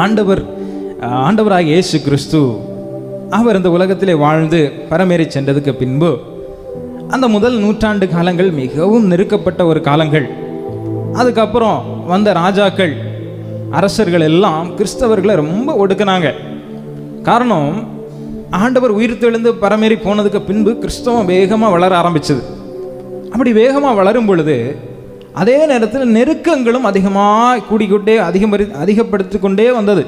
ஆண்டவராகிய இயேசு கிறிஸ்து அவர் இந்த உலகத்திலே வாழ்ந்து பரமேறி சென்றதுக்கு பின்பு அந்த முதல் நூற்றாண்டு காலங்கள் மிகவும் நெருக்கப்பட்ட ஒரு காலங்கள். அதுக்கப்புறம் வந்த ராஜாக்கள் அரசர்கள் எல்லாம் கிறிஸ்தவர்களை ரொம்ப ஒடுக்கினாங்க. காரணம், ஆண்டவர் உயிர் தெழுந்து பரமேறி போனதுக்கு பின்பு கிறிஸ்தவம் வேகமாக வளர ஆரம்பிச்சது. அப்படி வேகமாக வளரும் பொழுது அதே நேரத்தில் நெருக்கங்களும் அதிகமாக கூடிக்கொண்டே அதிகப்படுத்தி கொண்டே வந்தது.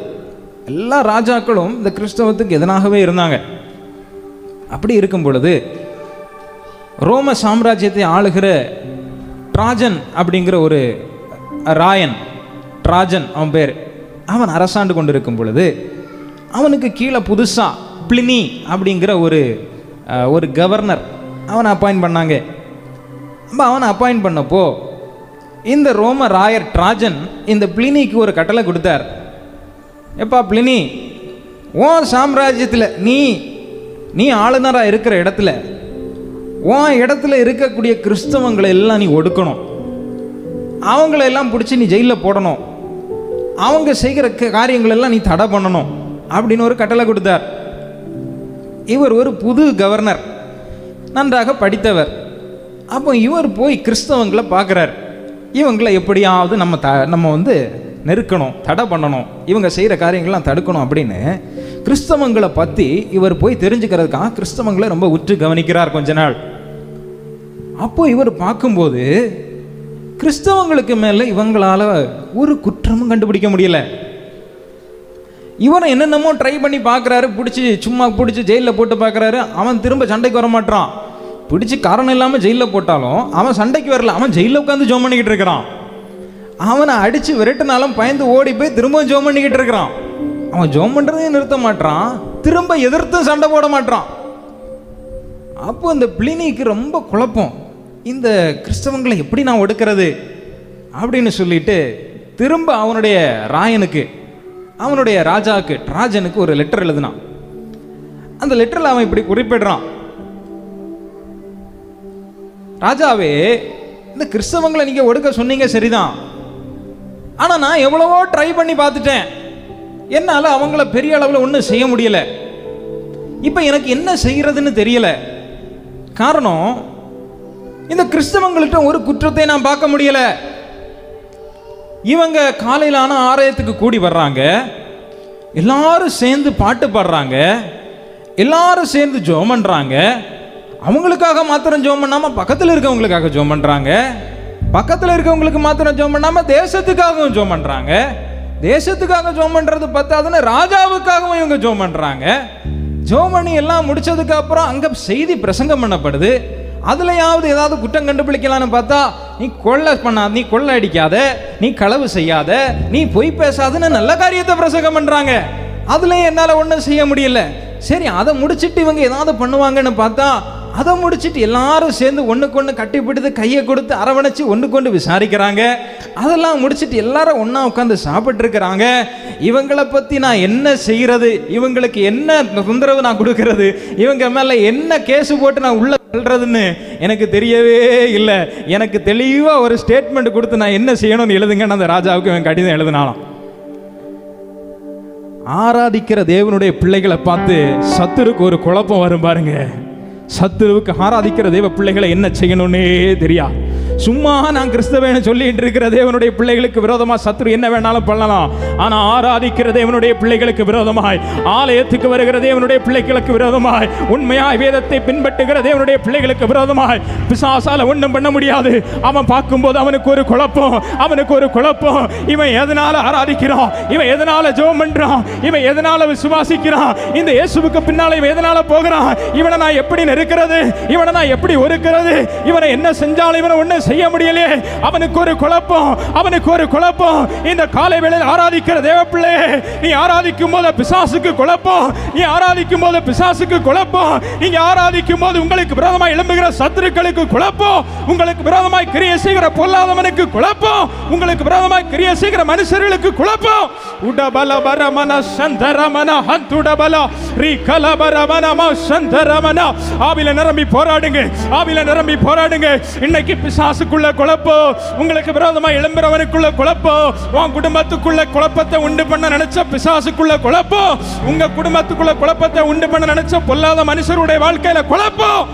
எல்லா ராஜாக்களும் இந்த கிறிஸ்தவத்துக்கு எதனாகவே இருந்தாங்க. அப்படி இருக்கும் பொழுது ரோம சாம்ராஜ்யத்தை ஆளுகிற ட்ராஜன் அப்படிங்கிற ஒரு ராயன், ட்ராஜன் அவன் பேர், அவன் அரசாண்டு கொண்டு இருக்கும் பொழுது அவனுக்கு கீழே புதுசாக பிளினி அப்படிங்கிற ஒரு கவர்னர் அவனை அப்பாயிண்ட் பண்ணாங்க. அவனை அப்பாயிண்ட் பண்ணப்போ இந்த ரோம ராயர் ட்ராஜன் இந்த பிளினிக்கு ஒரு கட்டளை கொடுத்தார். எப்பா பிளினி, உன் சாம்ராஜ்யத்தில் நீ ஆளுநராக இருக்கிற இடத்துல உன் இடத்துல இருக்கக்கூடிய கிறிஸ்தவங்களை எல்லாம் நீ ஒடுக்கணும், அவங்களெல்லாம் பிடிச்சி நீ ஜெயிலில் போடணும், அவங்க செய்கிற காரியங்களெல்லாம் நீ தடை பண்ணணும் அப்படின்னு ஒரு கட்டளை கொடுத்தார். இவர் ஒரு புது கவர்னர், நன்றாக படித்தவர். அப்போ இவர் போய் கிறிஸ்தவங்களை பார்க்குறார். இவங்களை எப்படியாவது நம்ம நெருக்கணும், தடை பண்ணணும், இவங்க செய்கிற காரியங்கள்லாம் தடுக்கணும் அப்படின்னு கிறிஸ்தவங்களை பற்றி இவர் போய் தெரிஞ்சுக்கிறதுக்காக கிறிஸ்தவங்களை ரொம்ப உற்று கவனிக்கிறார் கொஞ்ச நாள். அப்போ இவர் பார்க்கும்போது கிறிஸ்தவங்களுக்கு மேலே இவங்களால் ஒரு குற்றமும் கண்டுபிடிக்க முடியல. இவனை என்னென்னமோ ட்ரை பண்ணி பார்க்குறாரு, சும்மா பிடிச்சி ஜெயிலில் போட்டு பார்க்குறாரு. அவன் திரும்ப சண்டைக்கு வர மாட்டான். பிடிச்சி காரணம் இல்லாமல் ஜெயிலில் போட்டாலும் அவன் சண்டைக்கு வரல, அவன் ஜெயிலில் உட்காந்து ஜோம் பண்ணிக்கிட்டு இருக்கிறான். அவனை அடித்து விரட்டினாலும் பயந்து ஓடி போய் திரும்ப ஜோம் பண்ணிக்கிட்டு இருக்கிறான். அவன் ஜோம் பண்ணுறதையும் நிறுத்த மாட்டான், திரும்ப எதிர்த்தும் சண்டை போட மாட்டான். அப்போ இந்த பிளினிக்கு ரொம்ப குழப்பம், இந்த கிறிஸ்தவங்களை எப்படி நான் ஒடுக்கிறது அப்படின்னு சொல்லிட்டு திரும்ப அவனுடைய ராயனுக்கு, அவனுடைய ராஜாவுக்கு ட்ராஜனுக்கு ஒரு லெட்டர் எழுதினான். அந்த லெட்டரில் அவன் இப்படி குறிப்பிடுறான், ராஜாவே, இந்த கிறிஸ்தவங்களை நீங்கள் ஒடுக்க சொன்னீங்க சரிதான், ஆனால் நான் எவ்வளவோ ட்ரை பண்ணி பார்த்துட்டேன், என்னால் அவங்கள பெரிய அளவில் ஒன்றும் செய்ய முடியலை. இப்போ எனக்கு என்ன செய்கிறதுன்னு தெரியலை. காரணம், இந்த கிறிஸ்தவங்கள்ட்ட ஒரு குற்றத்தை நான் பார்க்க முடியலை. இவங்க காலையில் ஆனால் ஆலயத்துக்கு கூடி வர்றாங்க, எல்லாரும் சேர்ந்து பாட்டு பாடுறாங்க, எல்லாரும் சேர்ந்து ஜெபம் பண்ணுறாங்க. அவங்களுக்காக மாத்திரம் ஜெபம் பண்ணாமல் பக்கத்தில் இருக்கவங்களுக்காக ஜெபம் பண்ணுறாங்க, பக்கத்தில் இருக்கவங்களுக்கு மாத்திரம் ஜெபம் பண்ணாமல் தேசத்துக்காகவும் ஜெபம் பண்ணுறாங்க, தேசத்துக்காக ஜெபம் பண்ணுறது பத்தாதுன்னு ராஜாவுக்காகவும் இவங்க ஜெபம் பண்ணுறாங்க. ஜெபம் பண்ணி எல்லாம் முடிச்சதுக்கு அப்புறம் அங்கே செய்தி பிரசங்கம் பண்ணப்படுது. அதுலையாவது ஏதாவது குற்றம் கண்டுபிடிக்கலான்னு பார்த்தா, நீ கொள்ளை அடிக்காத, நீ களவு செய்யாத, நீ பொய் பேசாதுன்னு நல்ல காரியத்தை பிரசங்கம் பண்ணுறாங்க. அதுலேயும் என்னால் ஒன்றும் செய்ய முடியல. சரி, அதை முடிச்சுட்டு இவங்க ஏதாவது பண்ணுவாங்கன்னு பார்த்தா, அதை முடிச்சுட்டு எல்லாரும் சேர்ந்து ஒன்றுக்கு ஒன்று கட்டிப்பிடித்து கையை கொடுத்து அரவணைச்சு ஒன்றுக்கு ஒன்று விசாரிக்கிறாங்க. அதெல்லாம் முடிச்சுட்டு எல்லாரும் ஒன்றா உட்காந்து சாப்பிட்ருக்கிறாங்க. இவங்களை பற்றி நான் என்ன செய்கிறது, இவங்களுக்கு என்ன தொந்தரவு நான் கொடுக்கறது, இவங்க மேலே என்ன கேஸு போட்டு நான் உள்ள சொல்றதுன்னு எனக்கு தெரியவே இல்லை. எனக்கு தெளிவாக ஒரு ஸ்டேட்மெண்ட் கொடுத்து நான் என்ன செய்யணும்னு எழுதுங்கன்னு அந்த ராஜாவுக்கு இவன் கடிதம் எழுதினாலும். ஆராதிக்கிற தேவனுடைய பிள்ளைகளை பார்த்து சத்துருக்கு ஒரு குழப்பம் வரும் பாருங்க. சத்துருவுக்கு ஆராதிக்கிற தேவ பிள்ளைகளை என்ன செய்யணும்னே தெரியா. சும்மா நான் கிறிஸ்தவன்னு சொல்லிட்டு இருக்கிற தேவனுடைய பிள்ளைகளுக்கு விரோதமா சத்துரு என்ன வேணாலும் பண்ணலாம். ஆனா ஆராதிக்கிற தேவனுடைய பிள்ளைகளுக்கு விரோதமாய், ஆலயத்துக்கு வருகிற தேவனுடைய பிள்ளைகளுக்கு விரோதமாய், உண்மையாய் வேதத்தை பின்பற்றுகிற தேவனுடைய பிள்ளைகளுக்கு விரோதமாய் பிசாசால ஒன்றும் பண்ண முடியாது. அவன் பார்க்கும்போது அவனுக்கு ஒரு குழப்பம். இவன் எதனால ஆராதிக்கிறான், இவன் எதனால ஜெபம் பண்றான், இவன் எதனால விசுவாசிக்கிறான், இந்த இயேசுவுக்கு பின்னால இவன் எதனால போகிறான், இவனை நான் எப்படி நெருக்கிறது, இவனை நான் எப்படி ஒடுக்கிறது, இவனை என்ன செஞ்சாலும் இவனை ஒன்றும் செய்ய முடியலையே. அவனுக்கு ஒரு குழப்பம். இந்த காலை வேளையில் ஆராதிக்கிற தேவ பிள்ளையே, நீ ஆராதிக்கும் போது பிசாசுக்கு குழப்பம், நீ ஆராதிக்கும் போது பிசாசுக்கு குழப்பம், நீங்க ஆராதிக்கும் போது உங்களுக்கு விரோதமாய் எழும்புகிற சத்துருக்களுக்கு குழப்பம், உங்களுக்கு விரோதமாய் கிரியை செய்கிற பொல்லாதவனுக்கு குழப்பம், உங்களுக்கு விரோதமாய் கிரியை செய்கிற மனுஷர்களுக்கு குழப்பம். உடபல பரமன சந்தரமன ஹந்துடபல ரீகல பரமன சந்தரமன. ஆவில நிரம்பி போராடுங்க. இன்னைக்கு பிசாசு பிசாசுக்குள்ள குழப்பம், உங்களுக்கு விரோதமா எழும்புறவனுக்குள்ள குழப்பம், உன் குடும்பத்துக்குள்ள குழப்பத்தை உண்டு பண்ண நினைச்ச பிசாசுக்குள்ள குழப்பம், உங்க குடும்பத்துக்குள்ள குழப்பத்தை உண்டு பண்ண நினைச்ச பொல்லாத மனுஷருடைய வாழ்க்கையில குழப்பம்.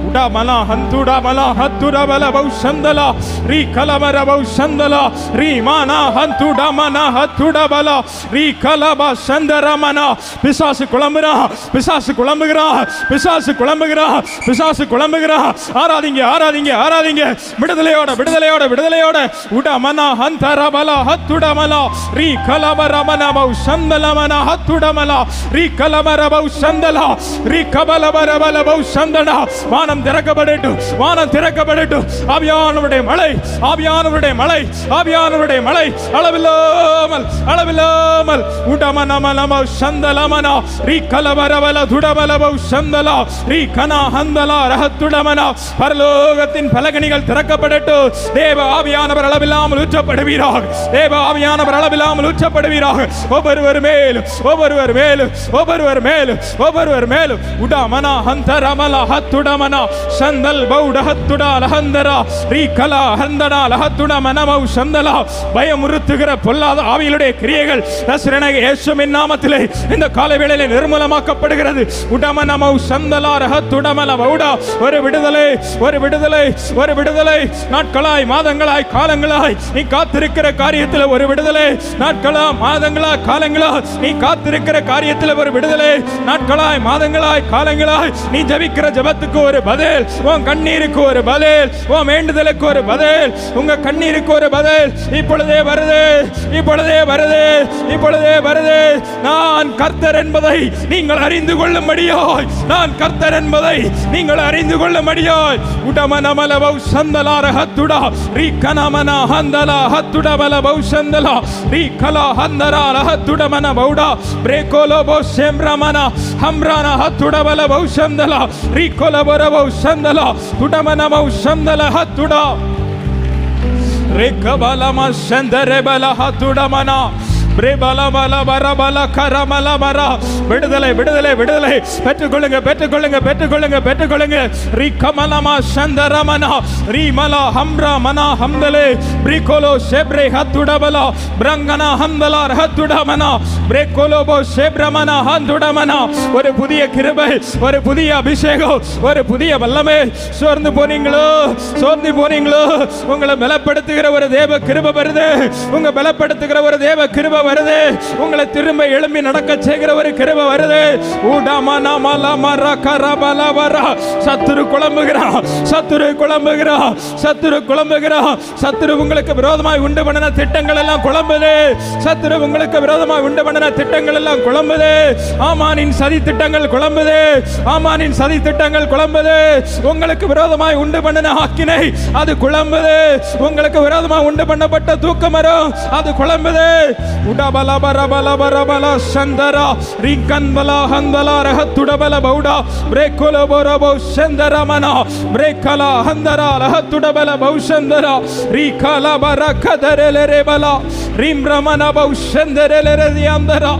உடமலா ஹந்துடமலா ஹத்துடபல பௌஷந்தலா ரீ கலமர பௌஷந்தலா ரீ மானா ஹந்துடமனா ஹத்துடபல ரீ கலப சந்தரமனா. பிசாசு குழம்புறா, பிசாசு குழம்புகிறா, பிசாசு குழம்புகிறா, பிசாசு குழம்புகிறா. ஆராதிங்க ஆராதிங்க ஆராதிங்க, விடுதலையோட விடுதலையோட விடுதலையோட. உடமனா ஹந்தரபல ஹத்துடமலா ரீ கலபரமன பௌஷந்தலமனா ஹத்துடமலா ரீ கலமர பௌஷந்தலா ரீ கபலபரபல பௌஷந்தடா. வானம் திறக்கப்படட்டும், வானம் திறக்கப்படட்டும். ஆவியானவருடைய மழை, ஆவியானவருடைய மழை, ஆவியானவருடைய மழை அளவில்லாமல் அளவில்லாமல். உடமனமலம சந்தலமனா ரீ கலவரவல துடபலப சந்தலா ரீ கனா ஹந்தலா ரஹத்துடமனா. பரலோகத்தின் பலகணிகள் திறக்கப்படட்டும். தேவ ஆவியானவர் அளவில்லாமல் ஊற்றப்படுவீராக, தேவ ஆவியானவர் அளவில்லாமல் ஊற்றப்படுவீராக. ஒவ்வொருவர் மேலும் ஒவ்வொருவர் மேலும் ஒவ்வொருவர் மேலும் ஒவ்வொருவர் மேலும். உடமனா ஹந்தரமலா ஹத்துடமனா சந்தல் பௌட ஹத்துடா லஹந்தரா ரீ கலா ஹந்தடா லஹத்துட மனமௌ சந்தலா. பயமுறுத்துகிற பொல்லாத ஆவிகளுடைய கிரியைகள் நசரேயனாகிய இயேசுவின் நாமத்திலே இந்த காலை வேளையிலே நிர்மூலமாக்கப்படுகிறது. உடமனமௌ சந்தலா ரஹத்துடமல பௌடா. ஒரு விடுதலை, ஒரு விடுதலை, ஒரு விடுதலை. நாட்களாய் மாதங்களாய் காலங்களாய் நீ காத்திருக்கிற காரியத்தில் ஒரு விடுதலை. நாட்களா மாதங்களா காலங்களா நீ காத்திருக்கிற காரியத்தில் ஒரு விடுதலை. நாட்களாய் மாதங்களாய் காலங்களாய் நீ ஜெபிக்கிற ஜெபத்துக்கு ஒரு பதில், உன் கண்ணீருக்கு ஒரு பதில், உன் வேண்டுதலுக்கு ஒரு பதில், உங்க கண்ணீருக்கு ஒரு பதில் இப்பொழுதே வருது, இப்பொழுதே வருது, இப்பொழுதே வருது. நான் கர்த்தர் என்பதை நீங்கள் அறிந்து கொள்ளும்படியாய், நான் கர்த்தர் என்பதை நீங்கள் அறிந்து கொள்ளும்படியாய். உடமனமல பௌஷந்தலா ரஹத்துடா ரீ கனமனா ஹந்தலா ஹத்துடமல பௌஷந்தலா ரீ கலா ஹந்தரா ரஹத்துடமன பௌடா பிரேகோலோபோ செம்ரமனா ஹம்ரானா ஹத்துடமல பௌஷந்தலா ரீ கொலபரபௌ சந்தலா துடமனமௌ சந்தல ஹத்துடா ரேகபலம சந்தரபல ஹத்துடமனா பிரேபலமல பரபல கரமல மரா. விடுதலை விடுதலை விடுதலை பெற்றுக்கொள்ளுங்க பெற்றுக்கொள்ளுங்க பெற்றுக்கொள்ளுங்க பெற்றுக்கொள்ளுங்க. ரீ கமலமா சந்தரமனா ரீ மலா ஹம்ரா மனா ஹம்தலே பிரிகோலோ ஷெப்ரே ஹத்துடபலா பிரங்கனா ஹம்தலா ரஹத்துடமனா பிரேகோலோபோ ஷெப்ரமனா ஹந்துடமனா. ஒரு புதிய கிருபை, ஒரு புதிய அபிஷேகம், ஒரு புதிய வல்லமை. சோர்ந்து போனீங்களோ, சோர்ந்து போனீங்களோ, உங்களை பலப்படுத்துகிற ஒரு தேவ கிருபை வருது, உங்க பலப்படுத்துகிற ஒரு தேவ கிருபை வருது, உங்களை திரும்ப எழும்பி நடக்க செய்கிற ஒரு கிருபை வருது. சத்துரு குழம்புகிறா, சத்துரு குழம்புகிறா, சத்துரு குழம்புகிறா. சத்துரு உங்களுக்கு விரோதமாய் உண்டு பண்ணின திட்டங்கள் எல்லாம் குழம்புது, சத்துரு உங்களுக்கு விரோதமாய் உண்டு பண்ணின திட்டங்கள் எல்லாம் குழம்புது. ஆமானின் சதி திட்டங்கள் குழம்புது, ஆமானின் சதி திட்டங்கள் குழம்புது. உங்களுக்கு விரோதமாய் உண்டு பண்ணின ஆக்கினை அது குழம்புது, உங்களுக்கு விரோதமாய் உண்டு பண்ணப்பட்ட தூக்கமரம் அது குழம்புது. உடபல பரபல பரபல சந்தரா ரிகன்பல ஹந்தல ரஹத்துடபல பௌடா பிரேகோல பரபோ சந்தரமனா பிரேகல ஹந்தரா ரஹத்துடபல பௌஷந்தரா ரிகல பரகதரலரேபல ரிம்ரமன பௌஷந்தரலரதியந்தரா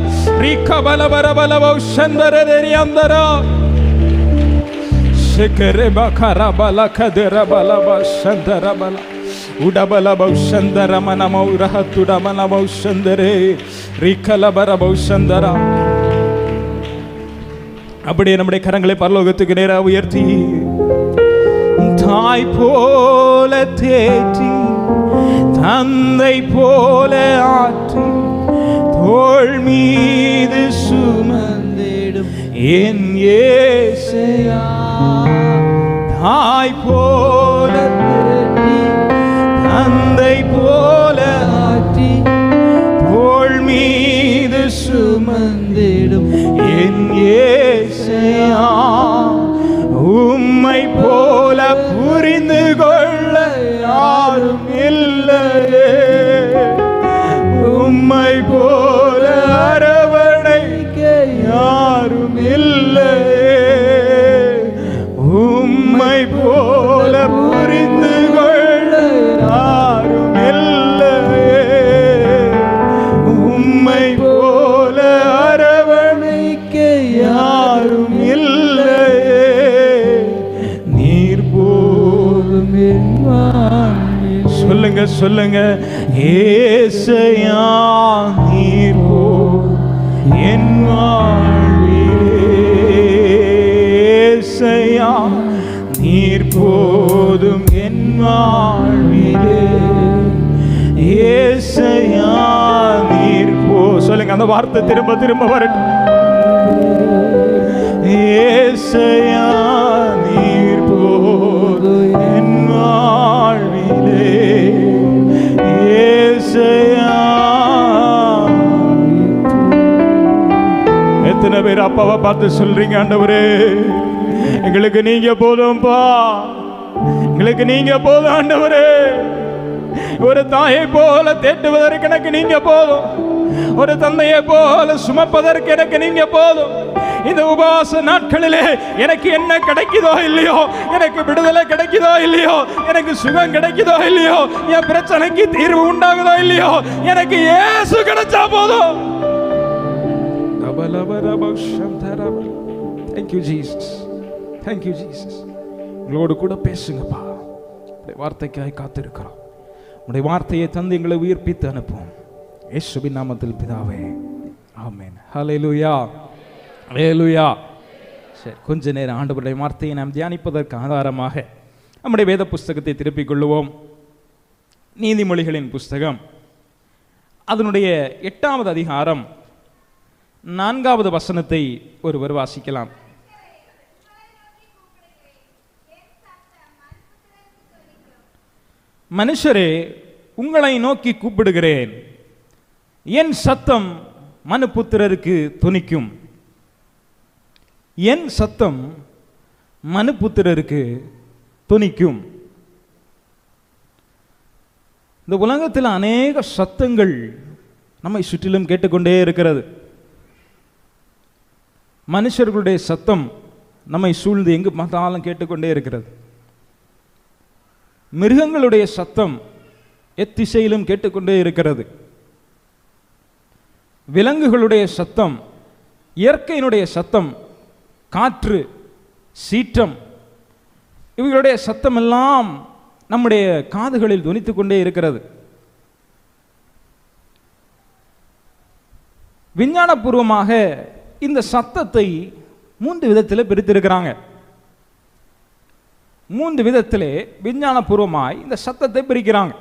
ரிகபல பரபல பௌஷந்தரரதியந்தரா ஷெகரே பகரபல கதரபல பௌஷந்தரபல உடபல பௌஷந்தர மனமௌ ரஹத்துடமன பௌஷந்தரே ரிகலபர பௌஷந்தரா. அப்படியே நம்முடைய கரங்களை பரலோகத்துக்கு நேராக உயர்த்தி தாய் போல தேற்றி தந்தை போல ஆற்றி தோள் மீது சுமந்திடும் என் இயேசையா. தாய் போல தேற்றி தந்தை போல ஆற்றி தோள் மீது சுமந்திடும் என் இயேசையா. உம்மை போல புரிந்து கொள்ள யாரும் இல்லையே, உம்மை போல அரவணைக்க யாரும் இல்லையே, உம்மை போல புரிந்து கொள்ள யாரும் இல்லையே, உம்மை போல அரவணை சொல்லுங்க. ஏசையா நீர் போதும் என் வாழ்விலே, ஏசையா நீர் போதும் என் வாழ்விலே, ஏசையா நீர் சொல்லுங்க. அந்த வார்த்தை திரும்ப திரும்ப வரட்டும். ஏசையா நீர் போதும் என் வாழ்விலே, ஏசையா. எத்தனை பேர் அப்பாவை பார்த்து சொல்றீங்க, ஆண்டவரே எங்களுக்கு நீங்க போதும்பா, எங்களுக்கு நீங்க போதும் ஆண்டவரே. ஒரு தாயை போல தேட்டுவதற்கு எனக்கு நீங்க போதும், ஒரு தந்தையை போல சுமப்பதற்கு எனக்கு நீங்க போதும். இந்த உபவாச நாட்களிலே எனக்கு என்ன கிடைக்குதோ இல்லையோ, எனக்கு விடுதலை கிடைக்குதோ இல்லையோ, எனக்கு சுகம் கிடைக்குதோ இல்லையோ, என் பிரச்சனைக்கு தீர்வு உண்டாகுதோ இல்லையோ, எனக்கு இயேசு கிடைச்சா போதும். Thank you Jesus, thank you Jesus. உங்களோடு கூட பேசுங்கப்பா. வார்த்தைக்காய் காத்திருக்கிறோம். உடைய வார்த்தையை தந்து எங்களை உயிர்ப்பித்து அனுப்பும். இயேசுவின் நாமத்தில் பிதாவே, ஆமென். ஹல்லேலூயா, ஹல்லேலூயா. சரி, கொஞ்ச நேரம் ஆண்டவருடைய வார்த்தையை நாம் தியானிப்பதற்கு ஆதாரமாக நம்முடைய வேத புஸ்தகத்தை திருப்பிக் கொள்ளுவோம். நீதிமொழிகளின் புஸ்தகம் அதனுடைய 8வது அதிகாரம் 4வது வசனத்தை ஒருவர் வாசிக்கலாம். மனுஷரே, உங்களை நோக்கி கூப்பிடுகிறேன், என் சத்தம் மனுபுத்திரருக்கு துணிக்கும். என் சத்தம் மனுபுத்திரருக்கு துணிக்கும். இந்த உலகத்தில் அநேக சத்தங்கள் நம்மை சுற்றிலும் கேட்டுக்கொண்டே இருக்கிறது. மனுஷர்களுடைய சத்தம் நம்மை சூழ்ந்து எங்கு பார்த்தாலும் கேட்டுக்கொண்டே இருக்கிறது. மிருகங்களுடைய சத்தம் எத்திசையிலும் கேட்டுக்கொண்டே இருக்கிறது. விலங்குகளுடைய சத்தம், இயற்கையினுடைய சத்தம், காற்று, சீற்றம், இவர்களுடைய சத்தம் எல்லாம் நம்முடைய காதுகளில் துணித்துக் கொண்டே இருக்கிறது. விஞ்ஞானபூர்வமாக இந்த சத்தத்தை 3 விதத்தில் பிரித்திருக்கிறாங்க. 3 விதத்திலே விஞ்ஞானபூர்வமாய் இந்த சத்தத்தை பிரிக்கிறாங்க.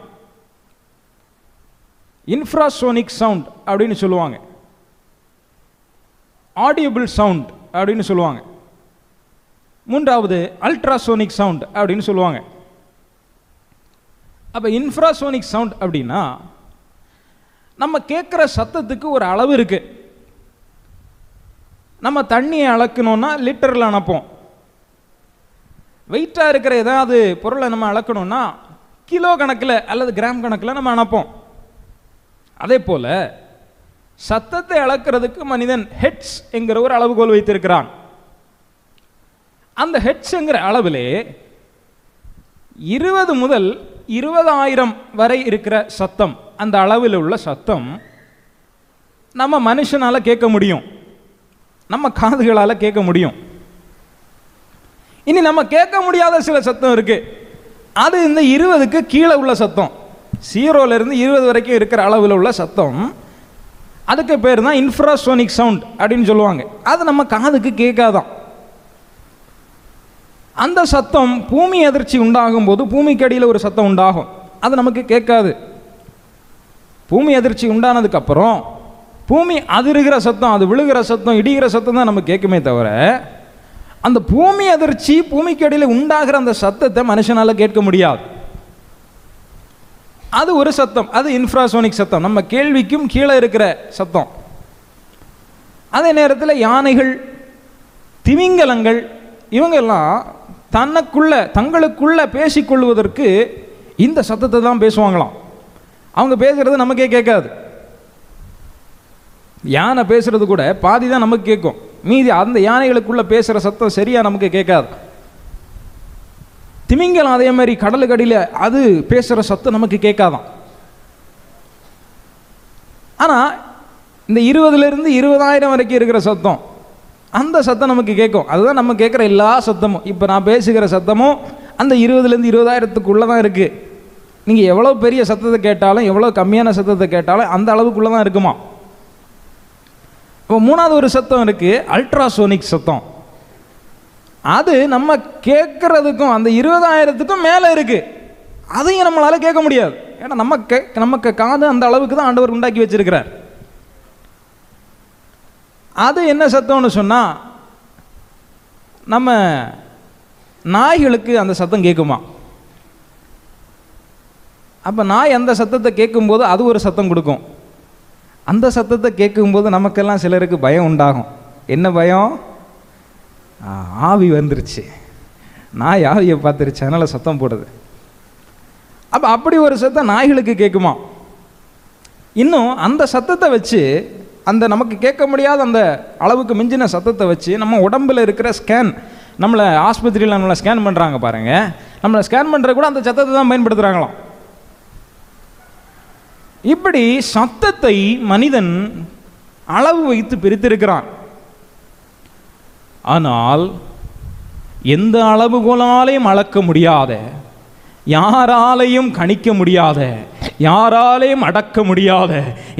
இன்ஃப்ராசோனிக் சவுண்ட் அப்படின்னு சொல்லுவாங்க, ஆடியபிள் சவுண்ட் அப்படின்னு சொல்லுவாங்க, 3வது அல்ட்ராசோனிக் சவுண்ட் அப்படின்னு சொல்லுவாங்க. அப்போ இன்ஃப்ராசோனிக் சவுண்ட் அப்படின்னா நம்ம கேட்குற சத்தத்துக்கு ஒரு அளவு இருக்கு. நம்ம தண்ணியை அளக்கணும்னா லிட்டரில் அனுப்போம். வெயிட்டாக இருக்கிற ஏதாவது பொருளை நம்ம அளக்கணும்னா கிலோ கணக்கில் அல்லது கிராம் கணக்கில் நம்ம அனுப்போம். அதே போல் சத்தத்தை அளக்கிறதுக்கு மனிதன் ஹெட்ஸ் என்கிற ஒரு அளவுகோல் வைத்திருக்கிறான். அந்த ஹெட்ஸ்ங்கிற அளவிலே 20 முதல் 20,000 வரை இருக்கிற சத்தம், அந்த அளவில் உள்ள சத்தம் நம்ம மனுஷனால் கேட்க முடியும், நம்ம காதுகளால் கேட்க முடியும். இனி நம்ம கேட்க முடியாத சில சத்தம் இருக்கு. அது இந்த 20க்கு கீழே உள்ள சத்தம், 0லேருந்து 20 வரைக்கும் இருக்கிற அளவில் உள்ள சத்தம். அதுக்கு பேர் தான் இன்ஃப்ராசோனிக் சவுண்ட் அப்படின்னு சொல்லுவாங்க. அது நம்ம காதுக்கு கேட்காதான். அந்த சத்தம் பூமி அதிர்ச்சி உண்டாகும் போது பூமிக்கு அடியில் ஒரு சத்தம் உண்டாகும், அது நமக்கு கேட்காது. பூமி அதிர்ச்சி உண்டானதுக்கு அப்புறம் பூமி அதிர்கிற சத்தம், அது விழுகிற சத்தம், இடிகிற சத்தம் தான் நமக்கு கேட்குமே தவிர அந்த பூமி அதிர்ச்சி பூமிக்கு அடியில் உண்டாகிற அந்த சத்தத்தை மனுஷனால் கேட்க முடியாது. அது ஒரு சத்தம், அது இன்ஃப்ராசோனிக் சத்தம், நம்ம கேள்விக்கும் கீழே இருக்கிற சத்தம். அதே நேரத்தில் யானைகள், திமிங்கலங்கள், இவங்கெல்லாம் தங்களுக்குள்ள பேசிக்கொள்வதற்கு இந்த சத்தத்தை தான் பேசுவாங்களாம். அவங்க பேசுறது நமக்கே கேட்காது. யானை பேசுறது கூட பாதி தான் நமக்கு கேட்கும், மீதி அந்த யானைகளுக்குள்ள பேசுகிற சத்தம் சரியாக நமக்கு கேட்காது. திமிங்கலம் அதே மாதிரி கடலுக்கு அடியில் அது பேசுகிற சத்தம் நமக்கு கேட்காதான். ஆனால் இந்த 20லேருந்து 20,000 வரைக்கும் இருக்கிற சத்தம், அந்த சத்தம் நமக்கு கேட்கும். அதுதான் நம்ம கேட்குற எல்லா சத்தமும். இப்போ நான் பேசுகிற சத்தமும் அந்த 20லேருந்து 20,000த்துக்குள்ளே தான் இருக்குது. நீங்கள் எவ்வளோ பெரிய சத்தத்தை கேட்டாலும் எவ்வளோ கம்மியான சத்தத்தை கேட்டாலும் அந்த அளவுக்குள்ளே தான் இருக்குமா. இப்போ மூணாவது ஒரு சத்தம் இருக்குது, அல்ட்ராசோனிக் சத்தம். அது நம்ம கேட்குறதுக்கும் அந்த 20,000க்கும் மேலே இருக்குது. அதையும் நம்மளால் கேட்க முடியாது. ஏன்னா நமக்கு காது அந்த அளவுக்கு தான் ஆண்டவர் உண்டாக்கி வச்சிருக்கிறார். அது என்ன சத்தம்னு சொன்னால், நம்ம நாய்களுக்கு அந்த சத்தம் கேட்குமா. அப்போ நாய் அந்த சத்தத்தை கேட்கும்போது அது ஒரு சத்தம் கொடுக்கும். அந்த சத்தத்தை கேட்கும்போது நமக்கெல்லாம் சிலருக்கு பயம் உண்டாகும். என்ன பயம்? ஆவி வந்துருச்சு, நாய் ஆவியை பார்த்துருச்சு, அதனால் சத்தம் போடுது. அப்போ அப்படி ஒரு சத்தம் நாய்களுக்கு கேட்குமா. இன்னும் அந்த சத்தத்தை வச்சு, அந்த நமக்கு கேட்க முடியாத அந்த அளவுக்கு மிஞ்சின சத்தத்தை வச்சு நம்ம உடம்பில் இருக்கிற ஸ்கேன், நம்மளை ஆஸ்பத்திரியில் நம்மளை ஸ்கேன் பண்ணுறாங்க பாருங்கள், நம்மளை ஸ்கேன் பண்ணுற கூட அந்த சத்தத்தை தான் பயன்படுத்துகிறாங்களாம். இப்படி சத்தத்தை மனிதன் அளவு வைத்து பிரித்திருக்கிறான். ஆனால் எந்த அளவுகோலாலையும் அளக்க முடியாத, யாராலையும் கணிக்க முடியாத, யாராலையும் அடக்க முடியாத,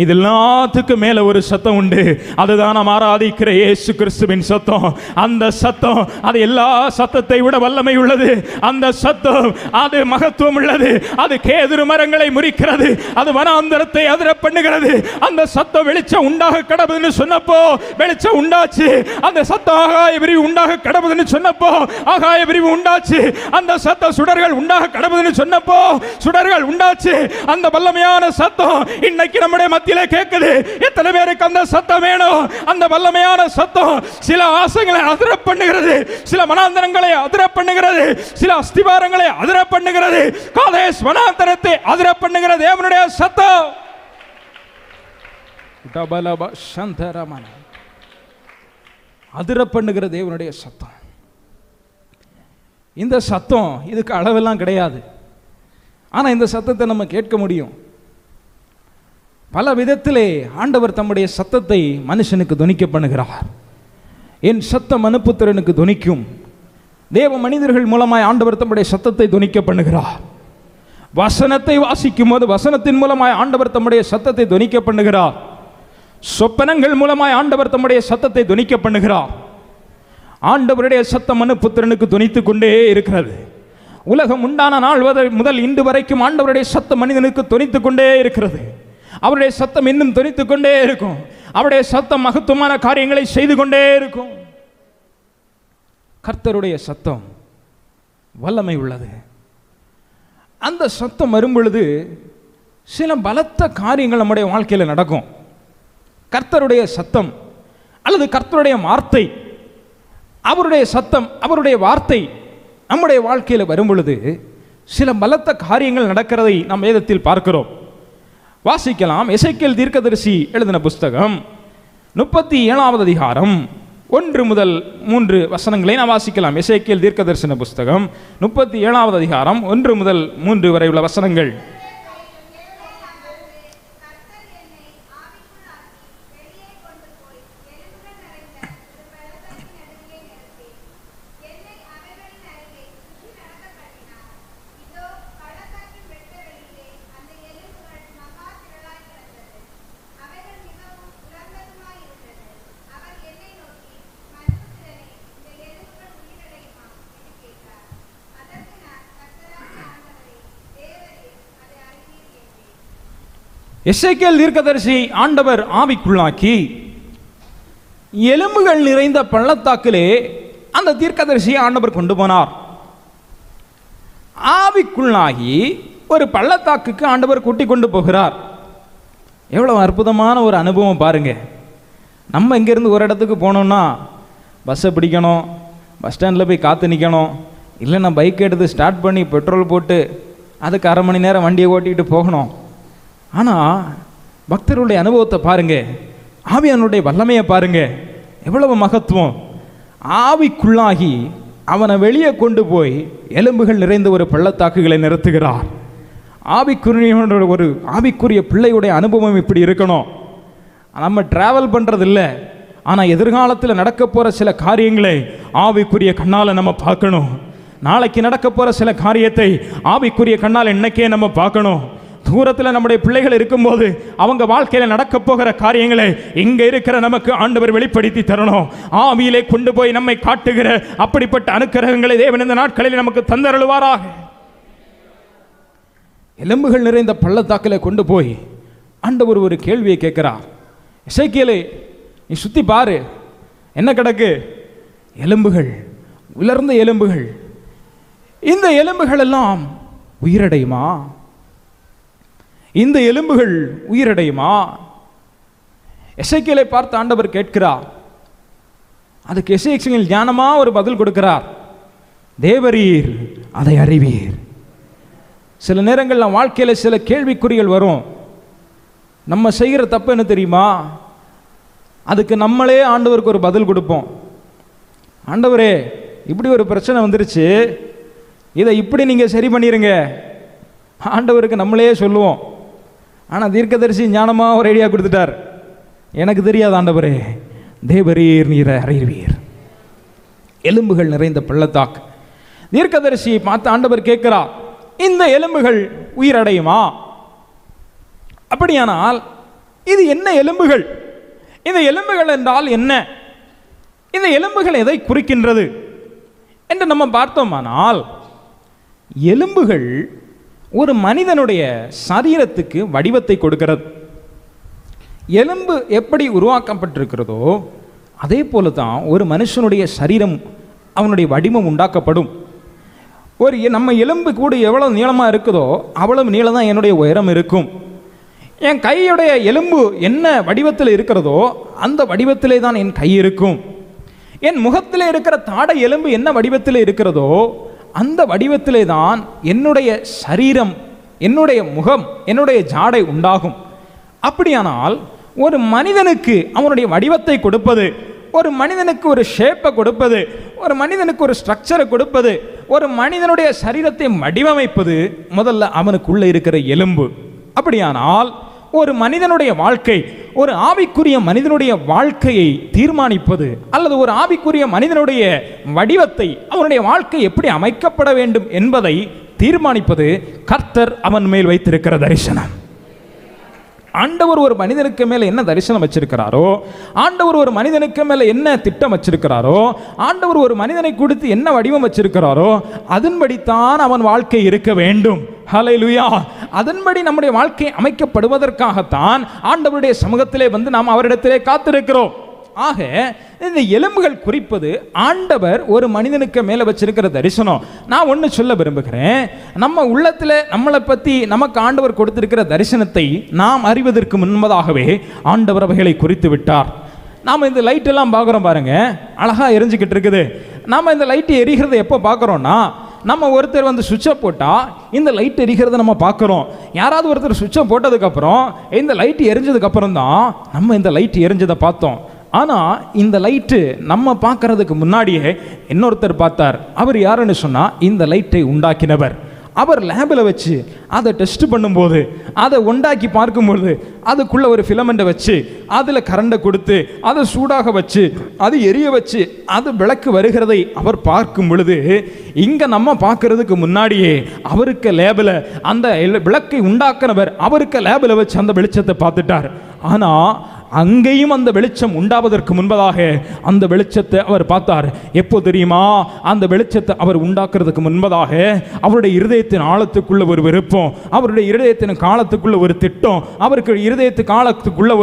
இது எல்லாத்துக்கும் மேல ஒரு சத்தம் உண்டு. அதுதான் நாம் ஆராதிக்கிற இயேசு கிறிஸ்துவின் சத்தம். அந்த சத்தம் அது எல்லா சத்தத்தை விட வல்லமை உள்ளது. அந்த சத்தம் அது மகத்துவம் உள்ளது. அது கேதுரு மரங்களை முறிக்கிறது, அது வனாந்தரத்தை அதிர பண்ணுகிறது. அந்த சத்தம் வெளிச்சம் உண்டாக கடவுதுன்னு சொன்னப்போ வெளிச்சம் உண்டாச்சு. அந்த சத்தம் ஆகாய விரிவு உண்டாக கடவுதுன்னு சொன்னப்போ ஆகாய விரிவு உண்டாச்சு. அந்த சத்தம் சுடர்கள் உண்டாக கடவுதுன்னு சொன்னப்போ சுடர்கள் உண்டாச்சு. அந்த வல்லமையான சத்தம் இன்னைக்கு நம்முடைய மத்தியிலே கேட்குது. எத்தனை பேருக்கு அந்த சத்தம் வேணும்? அந்த வல்லமையான சத்தம் சில ஆசைகளை அதிர பண்ணுகிறது, சில மனாந்தரங்களை அதிர பண்ணுகிறது, சில அஸ்திவாரங்களை அதிர பண்ணுகிறது. காதேஸ் வனாந்தரத்தை அதிர பண்ணுகிறது தேவனுடைய சத்தம். அதிர பண்ணுகிற தேவனுடைய சத்தம். இந்த சத்தம் இதுக்கு அளவெல்லாம் கிடையாது. ஆனால் இந்த சத்தத்தை நம்ம கேட்க முடியும். பல விதத்திலே ஆண்டவர் தம்முடைய சத்தத்தை மனுஷனுக்கு தொனிக்க பண்ணுகிறார். என் சத்தம் மனுப்புத்திரனுக்கு தொனிக்கும். தேவ மனிதர்கள் மூலமாய் ஆண்டவர் தம்முடைய சத்தத்தை தொனிக்க பண்ணுகிறார். வசனத்தை வாசிக்கும் போது வசனத்தின் மூலமாய் ஆண்டவர் தம்முடைய சத்தத்தை தொனிக்க பண்ணுகிறார். சொப்பனங்கள் மூலமாய் ஆண்டவர் தம்முடைய சத்தத்தை தொனிக்க பண்ணுகிறார். ஆண்டவருடைய சத்தம் மனுப்புத்திரனுக்கு தொனித்துக் கொண்டே இருக்கிறது. உலகம் உண்டான நாள் முதல் இன்று வரைக்கும் ஆண்டவருடைய சத்தம் மனிதனுக்கு தொனித்துக் கொண்டே இருக்கிறது. அவருடைய சத்தம் இன்னும் தொனித்துக் கொண்டே இருக்கும். அவருடைய சத்தம் மகத்துவமான காரியங்களை செய்து கொண்டே இருக்கும். கர்த்தருடைய சத்தம் வல்லமை உள்ளது. அந்த சத்தம் வரும் பொழுது சில பலத்த காரியங்கள் நம்முடைய வாழ்க்கையில் நடக்கும். கர்த்தருடைய சத்தம் அல்லது கர்த்தருடைய வார்த்தை, அவருடைய சத்தம், அவருடைய வார்த்தை நம்முடைய வாழ்க்கையில் வரும் பொழுது சில பலத்த காரியங்கள் நடக்கிறதை நாம் வேதத்தில் பார்க்கிறோம். வாசிக்கலாம். எசேக்கியேல் தீர்க்கதரிசி எழுதின புஸ்தகம் 37வது அதிகாரம் 1 முதல் 3 வசனங்களை நாம் வாசிக்கலாம். எசேக்கியேல் தீர்க்கதரிசன புஸ்தகம் 37வது அதிகாரம் 1 முதல் 3 வரை உள்ள வசனங்கள். எசேக்கியேல் தீர்க்கதரிசி ஆண்டவர் ஆவிக்குள்ளாக்கி எலும்புகள் நிறைந்த பள்ளத்தாக்கிலே அந்த தீர்க்கதரிசியை ஆண்டவர் கொண்டு போனார். ஆவிக்குள்ளாகி ஒரு பள்ளத்தாக்குக்கு ஆண்டவர் கூட்டி கொண்டு போகிறார். எவ்வளவு அற்புதமான ஒரு அனுபவம் பாருங்க. நம்ம இங்கேருந்து ஒரு இடத்துக்கு போனோம்னா பஸ்ஸை பிடிக்கணும், பஸ் ஸ்டாண்டில் போய் காத்து நிற்கணும், இல்லைன்னா பைக் எடுத்து ஸ்டார்ட் பண்ணி பெட்ரோல் போட்டு அதுக்கு 1/2 மணி நேரம் வண்டியை ஓட்டிகிட்டு போகணும். ஆனால் பக்தருடைய அனுபவத்தை பாருங்க, ஆவியானுடைய வல்லமையை பாருங்க, எவ்வளவு மகத்துவம். ஆவிக்குள்ளாகி அவனை வெளியே கொண்டு போய் எலும்புகள் நிறைந்த ஒரு பள்ளத்தாக்குகளை நிறுத்துகிறார். ஆவிக்குரிய பிள்ளையுடைய அனுபவம் இப்படி இருக்கணும். நம்ம டிராவல் பண்ணுறது இல்லை, ஆனால் எதிர்காலத்தில் நடக்க போகிற சில காரியங்களை ஆவிக்குரிய கண்ணால் நம்ம பார்க்கணும். நாளைக்கு நடக்க போற சில காரியத்தை ஆவிக்குரிய கண்ணால் இன்னைக்கே நம்ம பார்க்கணும். தூரத்தில் நம்முடைய பிள்ளைகள் இருக்கும்போது அவங்க வாழ்க்கையில் நடக்க போகிற காரியங்களை இங்க இருக்கிற நமக்கு ஆண்டவர் வெளிப்படுத்தி தரணும். ஆவியிலே கொண்டு போய் நம்மை காட்டுகிற அப்படிப்பட்ட அனுக்கிரகங்களை தேவன் இந்த நாட்களில் நமக்கு தந்தருளுவாராக. எலும்புகள் நிறைந்த பள்ளத்தாக்கில் கொண்டு போய் ஆண்டவர் ஒரு கேள்வியை கேட்கிறார். எசேக்கியேலே, நீ சுத்தி பாரு, என்ன கிடக்கு? எலும்புகள், உலர்ந்த எலும்புகள். இந்த எலும்புகள் எல்லாம் உயிரடையுமா? இந்த எலும்புகள் உயிரடையுமா? எசேக்கியேலை பார்த்து ஆண்டவர் கேட்கிறார். அதுக்கு எசேக்கியேல் ஞானமா ஒரு பதில் கொடுக்கிறார். தேவரீர் அதை அறிவீர். சில நேரங்கள் வாழ்க்கையில் சில கேள்விக்குறிகள் வரும். நம்ம செய்கிற தப்பு என்ன தெரியுமா? அதுக்கு நம்மளே ஆண்டவருக்கு ஒரு பதில் கொடுப்போம். ஆண்டவரே, இப்படி ஒரு பிரச்சனை வந்துருச்சு, இதை இப்படி நீங்கள் சரி பண்ணிடுங்க. ஆண்டவருக்கு நம்மளே சொல்லுவோம். ஆனால் தீர்க்கதரிசி ஞானமாக ஒரு ஐடியா கொடுத்துட்டார். எனக்கு தெரியாது ஆண்டவரே, தேவரீர் நீரை அறிவீர். எலும்புகள் நிறைந்த பள்ளத்தாக்கு. தீர்க்கதரிசியை பார்த்து ஆண்டவர் கேட்கிறார், இந்த எலும்புகள் உயிரடையுமா? அப்படியானால் இது என்ன எலும்புகள்? இந்த எலும்புகள் என்றால் என்ன? இந்த எலும்புகள் எதை குறிக்கின்றது என்று நம்ம பார்த்தோமானால், எலும்புகள் ஒரு மனிதனுடைய சரீரத்துக்கு வடிவத்தை கொடுக்கிறது. எலும்பு எப்படி உருவாக்கப்பட்டிருக்கிறதோ அதே போல தான் ஒரு மனுஷனுடைய சரீரம், அவனுடைய வடிவம் உண்டாக்கப்படும். நம்ம எலும்பு கூட எவ்வளவு நீளமாக இருக்குதோ அவ்வளவு நீளம் தான் என்னுடைய உயரம் இருக்கும். என் கையுடைய எலும்பு என்ன வடிவத்தில் இருக்கிறதோ அந்த வடிவத்திலே தான் என் கை இருக்கும். என் முகத்திலே இருக்கிற தாடை எலும்பு என்ன வடிவத்தில் இருக்கிறதோ அந்த வடிவத்திலே தான் என்னுடைய சரீரம், என்னுடைய முகம், என்னுடைய ஜாடை உண்டாகும். அப்படியானால் ஒரு மனிதனுக்கு அவனுடைய வடிவத்தை கொடுப்பது, ஒரு மனிதனுக்கு ஒரு ஷேப்பை கொடுப்பது, ஒரு மனிதனுக்கு ஒரு ஸ்ட்ரக்சரை கொடுப்பது, ஒரு மனிதனுடைய சரீரத்தை வடிவமைப்பது முதல்ல அவனுக்குள்ள இருக்கிற எலும்பு. அப்படியானால் ஒரு மனிதனுடைய வாழ்க்கை, ஒரு ஆவிக்குரிய மனிதனுடைய வாழ்க்கையை தீர்மானிப்பது அல்லது ஒரு ஆவிக்குரிய மனிதனுடைய வடிவத்தை, அவனுடைய வாழ்க்கை எப்படி அமைக்கப்பட வேண்டும் என்பதை தீர்மானிப்பது கர்த்தர் அவன் மேல் வைத்திருக்கிற தரிசனம். ஆண்டவர் ஒரு மனிதனுக்கு மேல என்ன தரிசனம் வச்சிருக்கிறாரோ, ஆண்டவர் ஒரு மனிதனுக்கு மேல என்ன திட்டம் வச்சிருக்கிறாரோ, ஆண்டவர் ஒரு மனிதனை கொடுத்து என்ன வடிவம் வச்சிருக்கிறாரோ அதன்படித்தான் அவன் வாழ்க்கை இருக்க வேண்டும். ஹல்லேலூயா. அதன்படி நம்முடைய வாழ்க்கை அமைக்கப்படுவதற்காகத்தான் ஆண்டவருடைய சமூகத்திலே வந்து நாம் அவரிடத்திலே காத்திருக்கிறோம். ஆக இந்த எலும்புகள் குறிப்பது ஆண்டவர் ஒரு மனிதனுக்கு மேலே வச்சிருக்கிற தரிசனம். நான் ஒன்று சொல்ல விரும்புகிறேன். நம்ம உள்ளத்தில் நம்மளை பற்றி நமக்கு ஆண்டவர் கொடுத்திருக்கிற தரிசனத்தை நாம் அறிவதற்கு முன்பதாகவே ஆண்டவர் அவைகளை குறித்து விட்டார். நாம் இந்த லைட்டெல்லாம் பார்க்குறோம் பாருங்க, அழகாக எரிஞ்சுக்கிட்டு இருக்குது. நாம் இந்த லைட்டு எரிகிறத எப்போ பார்க்குறோன்னா, நம்ம ஒருத்தர் வந்து சுவிட்சை போட்டால் இந்த லைட் எரிகிறத நம்ம பார்க்குறோம். யாராவது ஒருத்தர் சுவிட்சை போட்டதுக்கப்புறம் இந்த லைட்டு எரிஞ்சதுக்கப்புறம் தான் நம்ம இந்த லைட் எரிஞ்சதை பார்த்தோம். ஆனால் இந்த லைட்டு நம்ம பார்க்கறதுக்கு முன்னாடியே இன்னொருத்தர் பார்த்தார். அவர் யாருன்னு சொன்னால் இந்த லைட்டை உண்டாக்கினவர். அவர் லேபில் வச்சு அதை டெஸ்ட் பண்ணும்போது, அதை உண்டாக்கி பார்க்கும்பொழுது அதுக்குள்ளே ஒரு ஃபிலமெண்ட்டை வச்சு அதில் கரண்டை கொடுத்து அதை சூடாக வச்சு அது எரிய வச்சு அது விளக்கு வருகிறதை அவர் பார்க்கும் பொழுது, இங்கே நம்ம பார்க்கறதுக்கு முன்னாடியே அவருக்கு லேபில் அந்த விளக்கை உண்டாக்குனவர் அவருக்கு லேபில் வச்சு அந்த வெளிச்சத்தை பார்த்துட்டார். ஆனால் அங்கேயும் அந்த வெளிச்சம் உண்டாவதற்கு முன்பதாக அந்த வெளிச்சத்தை அவர் பார்த்தார். எப்போ தெரியுமா? அந்த வெளிச்சத்தை அவர் உண்டாக்குறதுக்கு முன்பதாக அவருடைய இருதயத்தின் ஆழத்துக்குள்ள ஒரு விருப்பம், அவருடைய இருதயத்தின் காலத்துக்குள்ள ஒரு திட்டம், அவருக்கு இருதயத்து காலத்துக்குள்ள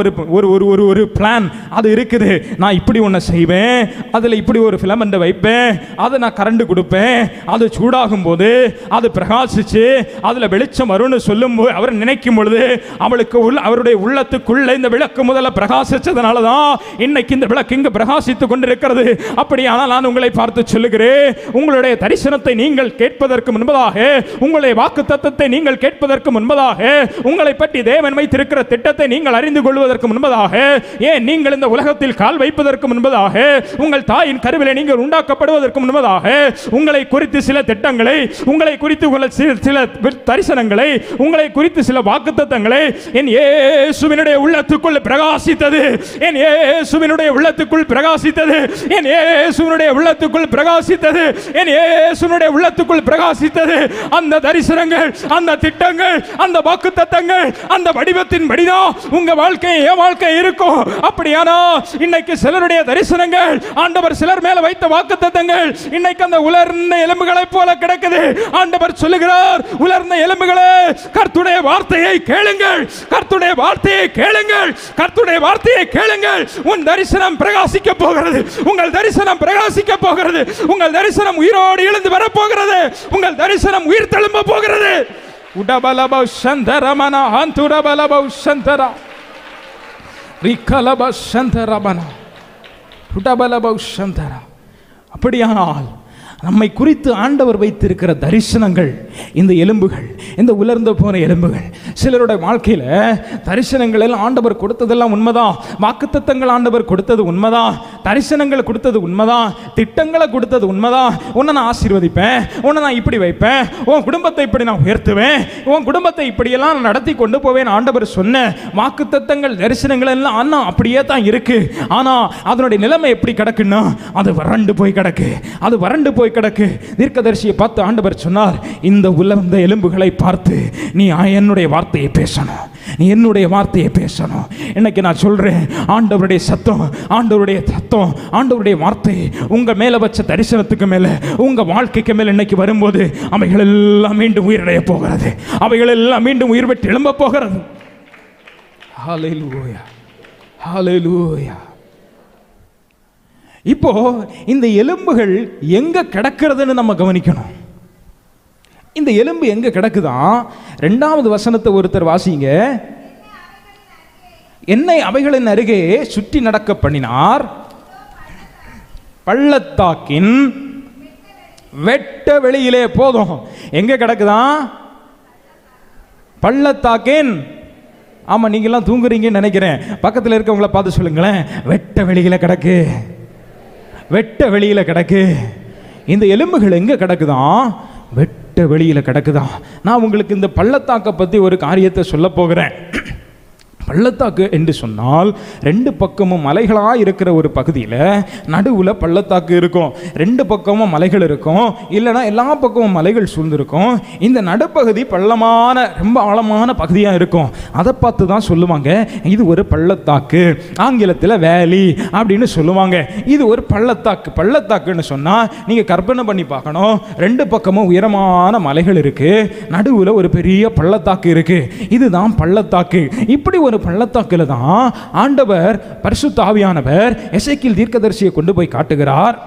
ஒரு பிளான் அது இருக்குது. நான் இப்படி ஒன்று செய்வேன், அதில் இப்படி ஒரு ஃபிலமெண்ட்டை வைப்பேன், அதை நான் கரண்ட் கொடுப்பேன், அது சூடாகும் போது அது பிரகாசிச்சு அதில் வெளிச்சம் வரும்னு சொல்லும்போது அவர் நினைக்கும் பொழுது அவளுக்கு அவருடைய உள்ளத்துக்குள்ள இந்த விளக்கு முதல்ல பிரகாசிச்சதனால தான் இன்னைக்கு இந்த விளக்கு இங்கு பிரகாசித்துக் கொண்டிருக்கிறது. அப்படியானால் நான் உங்களை பார்த்து சொல்லுகிறேன், உங்களுடைய தரிசனத்தை நீங்கள் கேட்பதற்கு முன்பதாக, உங்களுடைய வாக்குத்தத்தத்தை நீங்கள் கேட்பதற்கு முன்பதாக, உங்களை பற்றி தேவன் வைத்திருக்கிற திட்டத்தை நீங்கள் அறிந்து கொள்வதற்கு முன்பதாக, ஏன் நீங்கள் இந்த உலகத்தில் கால் வைப்பதற்கு முன்பதாக, உங்கள் தாயின் கருவிலே நீங்கள் உண்டாக்கப்படுவதற்கு முன்பதாக உங்களை குறித்து சில திட்டங்களை, உங்களை குறித்து சில தரிசனங்களை, உங்களை குறித்து சில வாக்குத்தத்தங்களை என் இயேசுவினுடைய உள்ளத்துக்குள் பிரகாசி பிரகாசித்தது. என் இயேசுவினுடைய உள்ளத்துக்குள் பிரகாசித்தது. என் இயேசுவினுடைய உள்ளத்துக்குள் பிரகாசித்தது. என் இயேசுவினுடைய உள்ளத்துக்குள் பிரகாசித்தது. அந்த தரிசனங்கள், அந்த திட்டங்கள், அந்த வாக்குத்தத்தங்கள், அந்த வடிவத்தின் படிதான் உங்க வாழ்க்கை, என் வாழ்க்கை இருக்கும். அப்படியானா இன்னைக்கு சிலருடைய தரிசனங்கள், ஆண்டவர் சிலர் மேல வைத்த வாக்குத்தத்தங்கள் இன்னைக்கு அந்த உலர்ந்த எலும்புகளை போல கிடக்குது. ஆண்டவர் சொல்லுகிறார், உலர்ந்த எலும்புகளே, கர்த்தருடைய வார்த்தையை கேளுங்கள், கர்த்தருடைய வார்த்தையை கேளுங்கள், கர்த்தருடைய வார்த்தையை கேளுங்கள். உன் தரிசனம் பிரகாசிக்க போகிறது. உங்கள் தரிசனம் பிரகாசிக்க போகிறது. உங்கள் தரிசனம் உயிரோடு எழுந்து வர போகிறது. உங்கள் தரிசனம் உயிர் தெழும்ப போகிறது. உடபலபௌ சந்தரமன அந்துரபலபௌ சந்தரா ரிக்கலப சந்தரமன உடபலபௌ சந்தரா. அப்படியானால் நம்மை குறித்து ஆண்டவர் வைத்திருக்கிற தரிசனங்கள், இந்த எலும்புகள், இந்த உலர்ந்து போன எலும்புகள், சிலருடைய வாழ்க்கையில் தரிசனங்கள் எல்லாம் ஆண்டவர் கொடுத்ததெல்லாம் உண்மைதான். வாக்குத்தத்தங்கள் ஆண்டவர் கொடுத்தது உண்மைதான். தரிசனங்கள் கொடுத்தது உண்மைதான். திட்டங்களை கொடுத்தது உண்மைதான். உன்னை நான் ஆசீர்வதிப்பேன், உன்னை நான் இப்படி வைப்பேன், உன் குடும்பத்தை இப்படி நான் உயர்த்துவேன், உன் குடும்பத்தை இப்படியெல்லாம் நடத்தி கொண்டு போவேன் ஆண்டவர் சொன்ன வாக்குத்தத்தங்கள், தரிசனங்கள் எல்லாம் அண்ணா அப்படியே தான் இருக்கு. ஆனா அதனுடைய நிலைமை எப்படி கிடக்குன்னா, அது வறண்டு போய் கிடக்கு. அது வறண்டு போய் கிடக்கு. தீர்க்கதரிசியை பார்த்து ஆண்டவர் சொன்னார், இந்த உலர்ந்த எலும்புகளை பார்த்து நீ என்னுடைய வார்த்தையை பேசணும், நீ என்னுடைய வார்த்தையை பேசணும். இன்னைக்கு நான் சொல்றேன், ஆண்டவருடைய சத்தம், ஆண்டவருடைய சத்தம், ஆண்டவருடைய வார்த்தை உங்க மேல வச்ச தரிசனத்துக்கு மேல, உங்க வாழ்க்கைக்கு மேல இன்னைக்கு வரும்போது அவைகள் எல்லாம் மீண்டும் உயிரடைய போகிறது. அவைகள் எல்லாம் மீண்டும் உயிர் பெற்று எழும்ப போகிறது. ஹல்லேலூயா, ஹல்லேலூயா. இப்போ இந்த எலும்புகள் எங்க கிடக்கிறதுன்னு நம்ம கவனிக்கணும். இந்த எலும்பு எங்க கிடக்குதான்? 2வது வசனத்தை ஒருத்தர் வாசிங்க. என்னை அவைகளின் அருகே சுற்றி நடக்க பண்ணினார், பள்ளத்தாக்கின் வெட்ட வெளியிலே. போதும். எங்க கிடக்குதான்? பள்ளத்தாக்கின், ஆமா நீங்கெல்லாம் தூங்குறீங்கன்னு நினைக்கிறேன். பக்கத்தில் இருக்கவங்களை பார்த்து சொல்லுங்களேன், வெட்ட வெளியில கிடக்கு, வெட்ட வெளியில கிடக்கு. இந்த எலும்புகள் எங்க கிடக்குதான்? வெட்ட வெளியில கிடக்குதான். நான் உங்களுக்கு இந்த பள்ளத்தாக்கை பத்தி ஒரு காரியத்தை சொல்ல போகிறேன். பள்ளத்தாக்கு என்று சொன்னால் 2 பக்கமும் மலைகளாக இருக்கிற ஒரு பகுதியில் நடுவில் பள்ளத்தாக்கு இருக்கும். 2 பக்கமும் மலைகள் இருக்கும், இல்லைனா எல்லா பக்கமும் மலைகள் சூழ்ந்திருக்கும். இந்த நடுப்பகுதி பள்ளமான, ரொம்ப ஆழமான பகுதியாக இருக்கும். அதை பார்த்து தான் சொல்லுவாங்க, இது ஒரு பள்ளத்தாக்கு. ஆங்கிலத்தில் வேலி அப்படின்னு சொல்லுவாங்க. இது ஒரு பள்ளத்தாக்கு. பள்ளத்தாக்குன்னு சொன்னால் நீங்கள் கற்பனை பண்ணி பார்க்கணும், 2 பக்கமும் உயரமான மலைகள் இருக்கு, நடுவில் ஒரு பெரிய பள்ளத்தாக்கு இருக்கு. இதுதான் பள்ளத்தாக்கு. இப்படி ஒரு பள்ளத்தாக்குல தான் ஆண்டவர் பரிசுத்த ஆவியானவர் எசேக்கியேல் தீர்க்கதரிசியை கொண்டு போய் காட்டுகிறார்.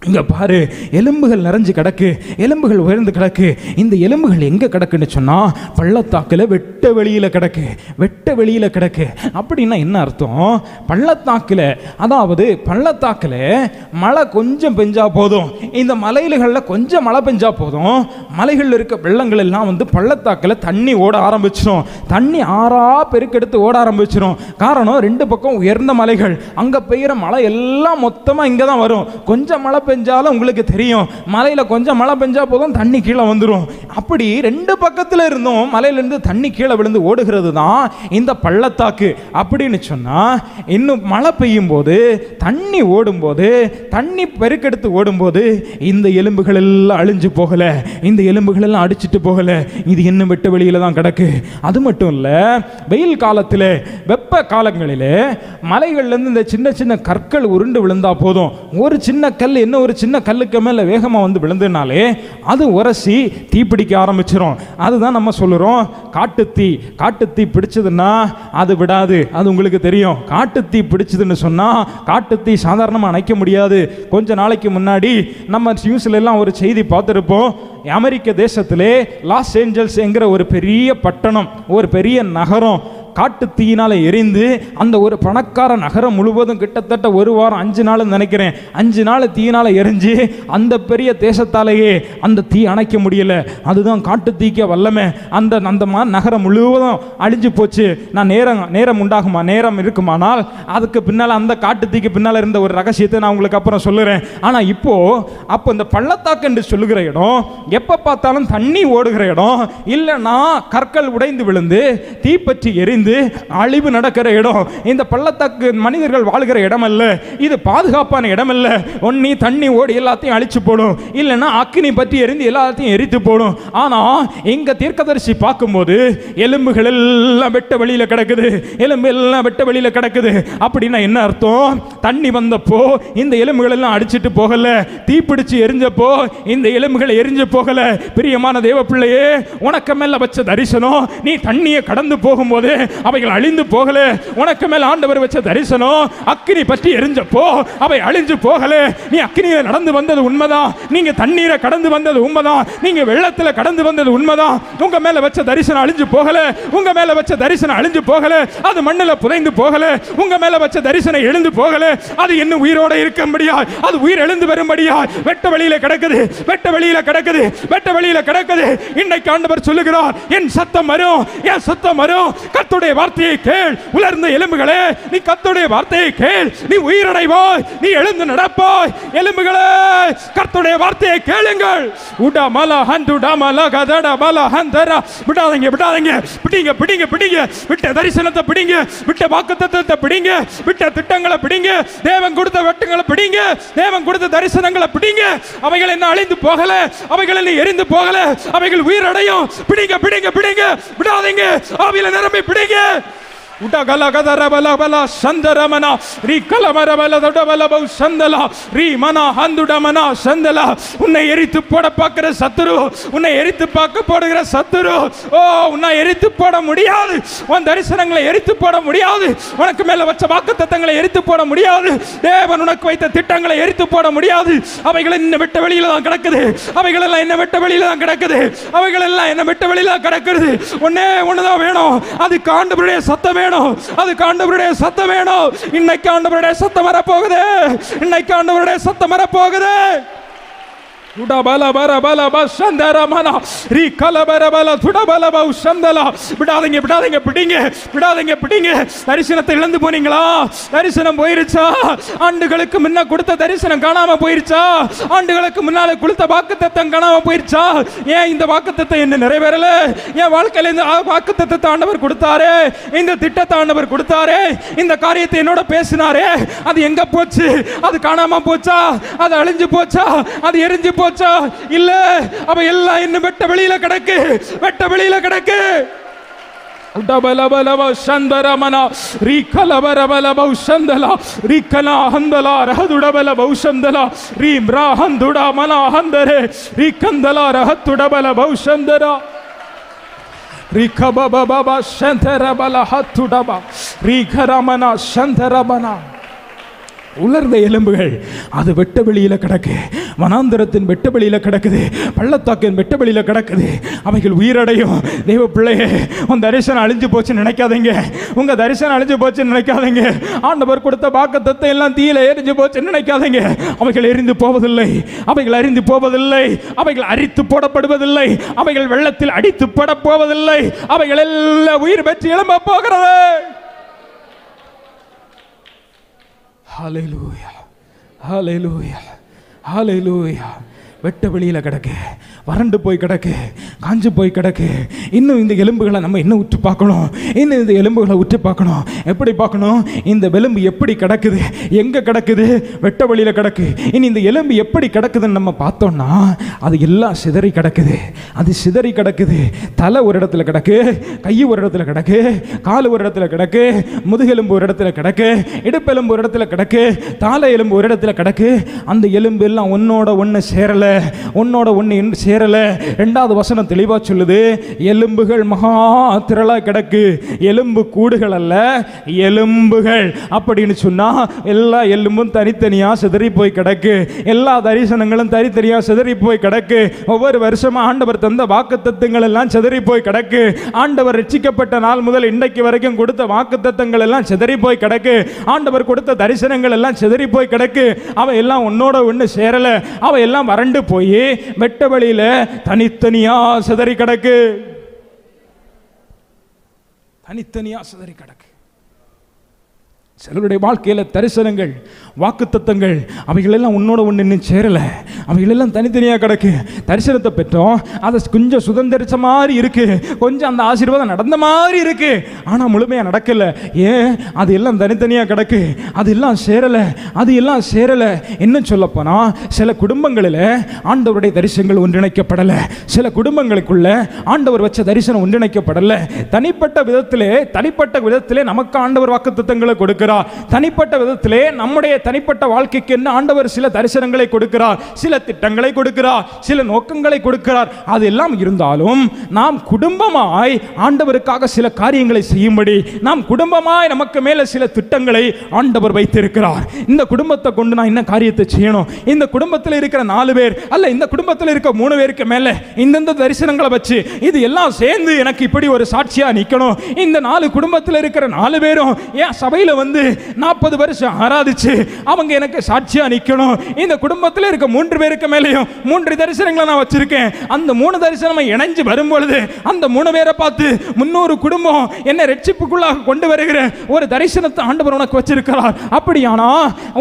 இங்க பாரு, எலும்புகள் நிறைஞ்சு கிடக்கு, எலும்புகள் உயர்ந்து கிடக்கு. இந்த எலும்புகள் எங்க கிடக்குன்னு சொன்னா பள்ளத்தாக்குல வெட்ட வெளியில கிடக்கு, வெட்ட வெளியில கிடக்கு. அப்படின்னா என்ன அர்த்தம்? பள்ளத்தாக்குல, அதாவது பள்ளத்தாக்குல மழை கொஞ்சம் பெஞ்சா போதும், இந்த மலைகளில் கொஞ்சம் மழை பெஞ்சா போதும், மலைகளில் இருக்க வெள்ளங்கள் எல்லாம் வந்து பள்ளத்தாக்குல தண்ணி ஓட ஆரம்பிச்சிடும். தண்ணி ஆறா பெருக்கெடுத்து ஓட ஆரம்பிச்சிடும். காரணம், 2 பக்கம் உயர்ந்த மலைகள். அங்க பெய்கிற மழை எல்லாம் மொத்தமா இங்க தான் வரும். கொஞ்சம் மழை பெஞ்சாலும் உங்களுக்கு தெரியும், மலையில கொஞ்சம் மழை பெஞ்சா போதும் தண்ணி கீழே வந்துடும். அப்படி 2 பக்கத்துல இருந்தும் மலையிலிருந்து தண்ணி கீழே விழுந்து ஓடுகிறது தான் இந்த பள்ளத்தாக்கு. அப்படின்னு சொன்னா, இன்னும் மழை பெய்யும் போது, தண்ணி ஓடும் போது, தண்ணி பெருக்கெடுத்து ஓடும் போது இந்த எலும்புகள் எல்லாம் அழிஞ்சு போகல, இந்த எலும்புகள் எல்லாம் அடிச்சுட்டு போகல. இது இன்னும் வெட்ட வெளியில தான் கிடக்கு. அது மட்டும் இல்ல, வெயில் காலத்தில், வெப்ப காலங்களிலே மலைகள்ல இருந்து இந்த சின்ன சின்ன கற்கள் உருண்டு விழுந்தா போதும், ஒரு சின்ன கல் என்ன ஒரு சின்ன கல்லுக்கு மேல வேகமா வந்து விழுந்துனாலே அது உரசி தீப்பிடிக்க ஆரம்பிச்சிடும். அதுதான் நம்ம சொல்லுறோம் காட்டுத்தீ. காட்டுத்தீ பிடிச்சதுன்னா அது விடாது, அது உங்களுக்கு தெரியும். காட்டுத்தீ பிடிச்சதுன்னு சொன்னா காட்டுத்தீ சாதாரணமாக அணைக்க முடியாது. கொஞ்ச நாளைக்கு முன்னாடி நம்ம நியூஸ்ல எல்லாம் ஒரு செய்தி பார்த்துருப்போம். அமெரிக்க தேசத்திலே லாஸ் ஏஞ்சல்ஸ் என்கிற ஒரு பெரிய பட்டணம், ஒரு பெரிய நகரம் காட்டு தீயினால எரிந்து, அந்த ஒரு பணக்கார நகரம் முழுவதும் கிட்டத்தட்ட 1 வாரம் 5 நாள் நினைக்கிறேன், 5 நாள் தீயினால எரிஞ்சு அந்த பெரிய தேசத்தாலேயே அந்த தீ அணைக்க முடியல. அதுதான் காட்டு தீக்க வல்லமை. அந்த நகரம் முழுவதும் அழிஞ்சு போச்சு. நான் நேரம் உண்டாகுமா, நேரம் இருக்குமானால் அதுக்கு பின்னால், அந்த காட்டு தீக்கு பின்னால் இருந்த ஒரு ரகசியத்தை நான் உங்களுக்கு அப்புறம் சொல்லுறேன். ஆனா அப்போ இந்த பள்ளத்தாக்கு என்று சொல்லுகிற இடம் எப்ப பார்த்தாலும் தண்ணி ஓடுகிற இடம், இல்லைன்னா கற்கள் உடைந்து விழுந்து தீப்பற்றி எரிந்து இடிந்து அழிவு நடக்கிற இடம். இந்த பள்ளத்தாக்கு மனிதர்கள் வாழ்கிற இடம் அல்ல, இது பாதுகாப்பான இடம் அல்ல. ஒன்னி தண்ணி ஓடி எல்லாத்தையும் அழிச்சு போடும், இல்லைன்னா அக்கினி பற்றி எரிந்து எல்லாத்தையும் எரித்து போடும். ஆனா எங்க தீர்க்கதரிசி பார்க்கும்போது எலும்புகள் எல்லாம் வெட்ட வெளியில கிடக்குது, எலும்பு எல்லாம் வெட்ட வெளியில கிடக்குது. அப்படின்னா என்ன அர்த்தம்? தண்ணி வந்தப்போ இந்த எலும்புகள் எல்லாம் அடிச்சிட்டு போகல, தீப்பிடிச்சு எரிஞ்சப்போ இந்த எலும்புகள் எரிஞ்சு போகல. பிரியமான தேவ பிள்ளையே, உனக்கு மேல வச்ச தரிசனம், நீ தண்ணியை கடந்து போகும்போது அவைகள் அழிந்து போகல. உனக்கு மேல ஆண்டவர் வச்ச தரிசனம், அக்கினி பற்றி எரிஞ்சப்போ அவை அழிஞ்சு போகல. நீ அக்கினியில நடந்து வந்தது உண்மைதான், நீங்க தண்ணீரை கடந்து வந்தது உண்மைதான், நீங்க வெள்ளத்துல கடந்து வந்தது உண்மைதான். உங்க மேல வச்ச தரிசனம் அழிஞ்சு போகல, உங்க மேல வச்ச தரிசனம் அழிஞ்சு போகல, அது மண்ணுல புதைந்து போகல. உங்க மேல வச்ச தரிசனம் எழுந்து போகல, அது இன்னும் உயிரோட இருக்கும்படியா, அது உயிர் எழுந்து வரும்படியா வெட்ட வெளியில கிடக்குது, வெட்ட வெளியில கிடக்குது, வெட்ட வெளியில கிடக்குது. இன்னைக்கு ஆண்டவர் சொல்லுகிறார், என் சத்தம் வரும், என் சத்தம் வரும். கர்த்தருடைய வார்த்தையை கேள் உலர்ந்த எலும்புகளே, நீ கர்த்தருடைய வார்த்தையை கேள், நீ உயிரடைவாய், நீ எழுந்து நடப்பாய். எலும்புகளே, கர்த்தருடைய வார்த்தையை கேளுங்கள். உடா மலா ஹந்துடா மலா கதடா மலா ஹந்தரா. விடாதீங்க, விடாதீங்க, பிடிங்க, பிடிங்க, பிடிங்க. விட்ட தரிசனத்தை பிடிங்க, விட்ட வாக்குத்தத்தத்தை பிடிங்க, விட்ட திட்டங்களை பிடிங்க, தேவன் கொடுத்த வெட்டுங்களை பிடிங்க, தேவன் கொடுத்த தரிசனங்களை பிடிங்க. அவைகள் என்ன அழிந்து போகல, அவைகள் என்ன எரிந்து போகல, அவைகள் உயிரடையும். பிடிங்க, பிடிங்க, பிடிங்க, விடாதீங்க. ஆவியில நிரம்பி பிடிங்க. உடகல கதரபல பல சந்தரமனா ரீ கலமரபல தடபல பௌ சந்தலா ரீ மனா ஹந்துடமனா சந்தலா. உன்னை எரித்து போட பார்க்கிற சத்துரு, உன்னை எரித்து பார்க்க போடுகிற சத்துரு, ஓ உன்னை எரித்து போட முடியாது. உன் தரிசனங்களை எரித்து போட முடியாது, உனக்கு மேல வச்ச வாக்குத்தத்தங்களை எரித்து போட முடியாது, தேவன் உனக்கு வைத்த திட்டங்களை எரித்து போட முடியாது. அவைகள் என்ன வெட்ட வெளியில தான் கிடக்குது, அவைகள் எல்லாம் என்ன வெட்ட வெளியில தான் கிடக்குது, அவைகள் எல்லாம் என்ன வெட்ட வெளியில தான் கிடக்குது. ஒன்னே ஒண்ணுதான் வேணும், அதுக்கு ஆண்டவருடைய சத்தம் வேணும், அதுக்கு ஆண்டவருடைய சத்தம் வேணும். இன்னைக்கு ஆண்டவருடைய சத்தம் வர போகுது, இன்னைக்கு ஆண்டவருடைய சத்தம் வர போகுது. விடாதீங்க, விடாதீங்க, பிடிங்க, விடாதீங்க, பிடிங்க. தரிசனத்தை இழந்து போனீங்களா? தரிசனம் போயிருச்சா? ஆண்டுகளுக்கு முன்ன கொடுத்த தரிசனம் காணாம போயிருச்சா? ஆண்டுகளுக்கு முன்னால கொடுத்த வாக்குத்தத்தம் காணாம போயிருச்சா? ஏன் இந்த வாக்குத்தத்தம் என்ன நிறைவேறல? என் வாழ்க்கையில இந்த வாக்குத்தத்தத்தை ஆண்டவர் கொடுத்தாரே, இந்த திட்டத்தை ஆண்டவர் கொடுத்தாரே, இந்த காரியத்தை என்னோட பேசினாரே, அது எங்க போச்சு? அது காணாம போச்சா? அது அழிஞ்சு போச்சா? அது எரிஞ்சு போச்சா? இல்ல, அவ எல்லாம் இன்னும் வெட்ட வெளியில கிடக்கு, வெட்ட வெளியில கிடக்கு. உடபலபலப சந்தரமனா ரீகலபரபலப சந்தலா ரீகனா ஹந்தலா ரஹதுடபலப சந்தலா ரீம் ராஹந்துடா மனா ஹந்தரே ரீகந்தலா ரஹத்துடபலப சந்தரா ரீகபபபப சந்தரபல ஹத்துடபா ரீகரமனா சந்தரபனா. உலர்ந்த எலும்புகள் அது வெட்ட வெளியில கிடக்கு, வனாந்தரத்தின் வெட்ட வெளியில கிடக்குது, பள்ளத்தாக்கின் வெட்ட வெளியில கிடக்குது. அவைகள் உயிரடையும். தெய்வ பிள்ளையே, உன் தரிசனம் அழிஞ்சு போச்சுன்னு நினைக்காதீங்க, உங்க தரிசனம் அழிஞ்சு போச்சுன்னு நினைக்காதீங்க. ஆண்டவர் கொடுத்த வாக்குத்தத்தம் எல்லாம் தீயில எரிஞ்சு போச்சுன்னு நினைக்காதீங்க. அவைகள் எரிந்து போவதில்லை, அவைகள் அறிந்து போவதில்லை, அவைகள் அரித்து போடப்படுவதில்லை, அவைகள் வெள்ளத்தில் அடித்து போட போவதில்லை. அவைகள் எல்லாம் உயிர் பெற்று எழும்ப போகிறது. ஹல்லேலூயா, ஹல்லேலூயா, ஹல்லேலூயா. வெட்ட வெளியில கிடக்கு, வறண்டு போய் கிடக்கு, காஞ்சு போய் கிடக்கு. இன்னும் இந்த எலும்புகளை நம்ம இன்னும் உற்று பார்க்கணும், இன்னும் இந்த எலும்புகளை உற்று பார்க்கணும். எப்படி பார்க்கணும்? இந்த எலும்பு எப்படி கிடக்குது, எங்கே கிடக்குது? வெட்ட வெளியில கிடக்கு. இனி இந்த எலும்பு எப்படி கிடக்குதுன்னு நம்ம பார்த்தோம்னா, அது எல்லாம் சிதறி கிடக்குது, அது சிதறி கிடக்குது. தலை ஒரு இடத்துல கிடக்கு, கை ஒரு இடத்துல கிடக்கு, கால் ஒரு இடத்துல கிடக்கு, முதுகெலும்பு ஒரு இடத்துல கிடக்கு, இடுப்பெலும்பு ஒரு இடத்துல கிடக்கு, தாழை எலும்பு ஒரு இடத்துல கிடக்கு. அந்த எலும்பு எல்லாம் ஒன்னோட ஒன்று சேரல, ஒன்னோட ஒன்று சேரல. இரண்டாவது வசனம் தெளிவா சொல்லுது, எலும்புகள் மகா திரளா கிடக்கு. எலும்பு கூடுகள் அல்ல, எலும்புகள். அப்படின்னு சொன்னா எல்லா எலும்பும் தனித்தனியா சிதறி போய் கிடக்கு, எல்லா தரிசனங்களும் தனித்தனியா சிதறி போய் கிடக்கு. ஒவ்வொரு வருஷமா ஆண்டவர் தந்த வாக்குத்தத்தங்கள் எல்லாம் சிதறி போய் கிடக்கு. ஆண்டவர் ரட்சிக்கப்பட்ட நாள் முதல் இன்றைக்கு வரைக்கும் கொடுத்த வாக்குத்தத்தங்கள் எல்லாம் சிதறி போய் கிடக்கு. ஆண்டவர் கொடுத்த தரிசனங்கள் எல்லாம் சிதறி போய் கிடக்கு. அவ எல்லாம் ஒன்னோட ஒன்று சேரல, அவ எல்லாம் வறண்டு போய் வெட்ட வெளியில தனித்தனியா சிதறி கிடக்கு, தனித்தனியா சிதறி கிடக்கு. சிலருடைய வாழ்க்கையில் தரிசனங்கள், வாக்குத்தத்தங்கள் அவைகளெல்லாம் உன்னோட ஒன்று இன்னும் சேரலை. அவைகளெல்லாம் தனித்தனியாக கிடக்கு. தரிசனத்தை பெற்றோம், அதை கொஞ்சம் சுதந்திரிச்ச மாதிரி இருக்கு, கொஞ்சம் அந்த ஆசீர்வாதம் நடந்த மாதிரி இருக்கு, ஆனால் முழுமையாக நடக்கலை. ஏன்? அது எல்லாம் தனித்தனியாக கிடக்கு, அது எல்லாம் சேரலை, அது எல்லாம் சேரலை. இன்னும் சொல்லப்போனால் சில குடும்பங்களில் ஆண்டவருடைய தரிசனங்கள் ஒன்றிணைக்கப்படலை. சில குடும்பங்களுக்குள்ள ஆண்டவர் வச்ச தரிசனம் ஒன்றிணைக்கப்படலை. தனிப்பட்ட விதத்திலே நமக்கு ஆண்டவர் வாக்குத்தத்தங்களை கொடுக்க, தனிப்பட்ட விதத்திலே நம்முடைய தனிப்பட்ட வாழ்க்கைக்கு என்ன ஆண்டவர் சில தரிசனங்களை கொடுக்கிறார், சில திட்டங்களை கொடுக்கிறார், சில நோக்கங்களை கொடுக்கிறார். அதெல்லாம் இருந்தாலும் நாம் குடும்பமாய் ஆண்டவருக்காக சில காரியங்களை செய்யும்படி, நாம் குடும்பமாய் நமக்கு மேல சில திட்டங்களை ஆண்டவர் வைத்திருக்கிறார். இந்த குடும்பத்தை கொண்டு நான் என்ன காரியத்தை செய்யணும், இந்த குடும்பத்தில் இருக்கிற 4 பேர் அல்ல இந்த குடும்பத்தில் இருக்க 3 பேருக்கு மேல இந்த தரிசனங்களை வச்சு இது எல்லாம் சேர்ந்து எனக்கு இப்படி ஒரு சாட்சியா நிக்கணும். இந்த 4 குடும்பத்தில் இருக்கிற 4 பேரும் என் சபையில 40 வருஷம் ஆராதிச்சு அவங்க எனக்கு சாட்சியா நிக்கணும். இந்த குடும்பத்தில் இருக்க 3 பேருக்கு மேலேயும் 3 தரிசனங்களை நான் வச்சிருக்கேன். அந்த 3 தரிசனம் இணைஞ்சு வரும்பொழுது அந்த 3 பேரை பார்த்து 300 குடும்பம் என்ன ரட்சிப்புக்குள்ளாக கொண்டு வருகிற ஒரு தரிசனத்தை ஆண்டவர் உனக்கு வச்சிருக்கிறார். அப்படியானா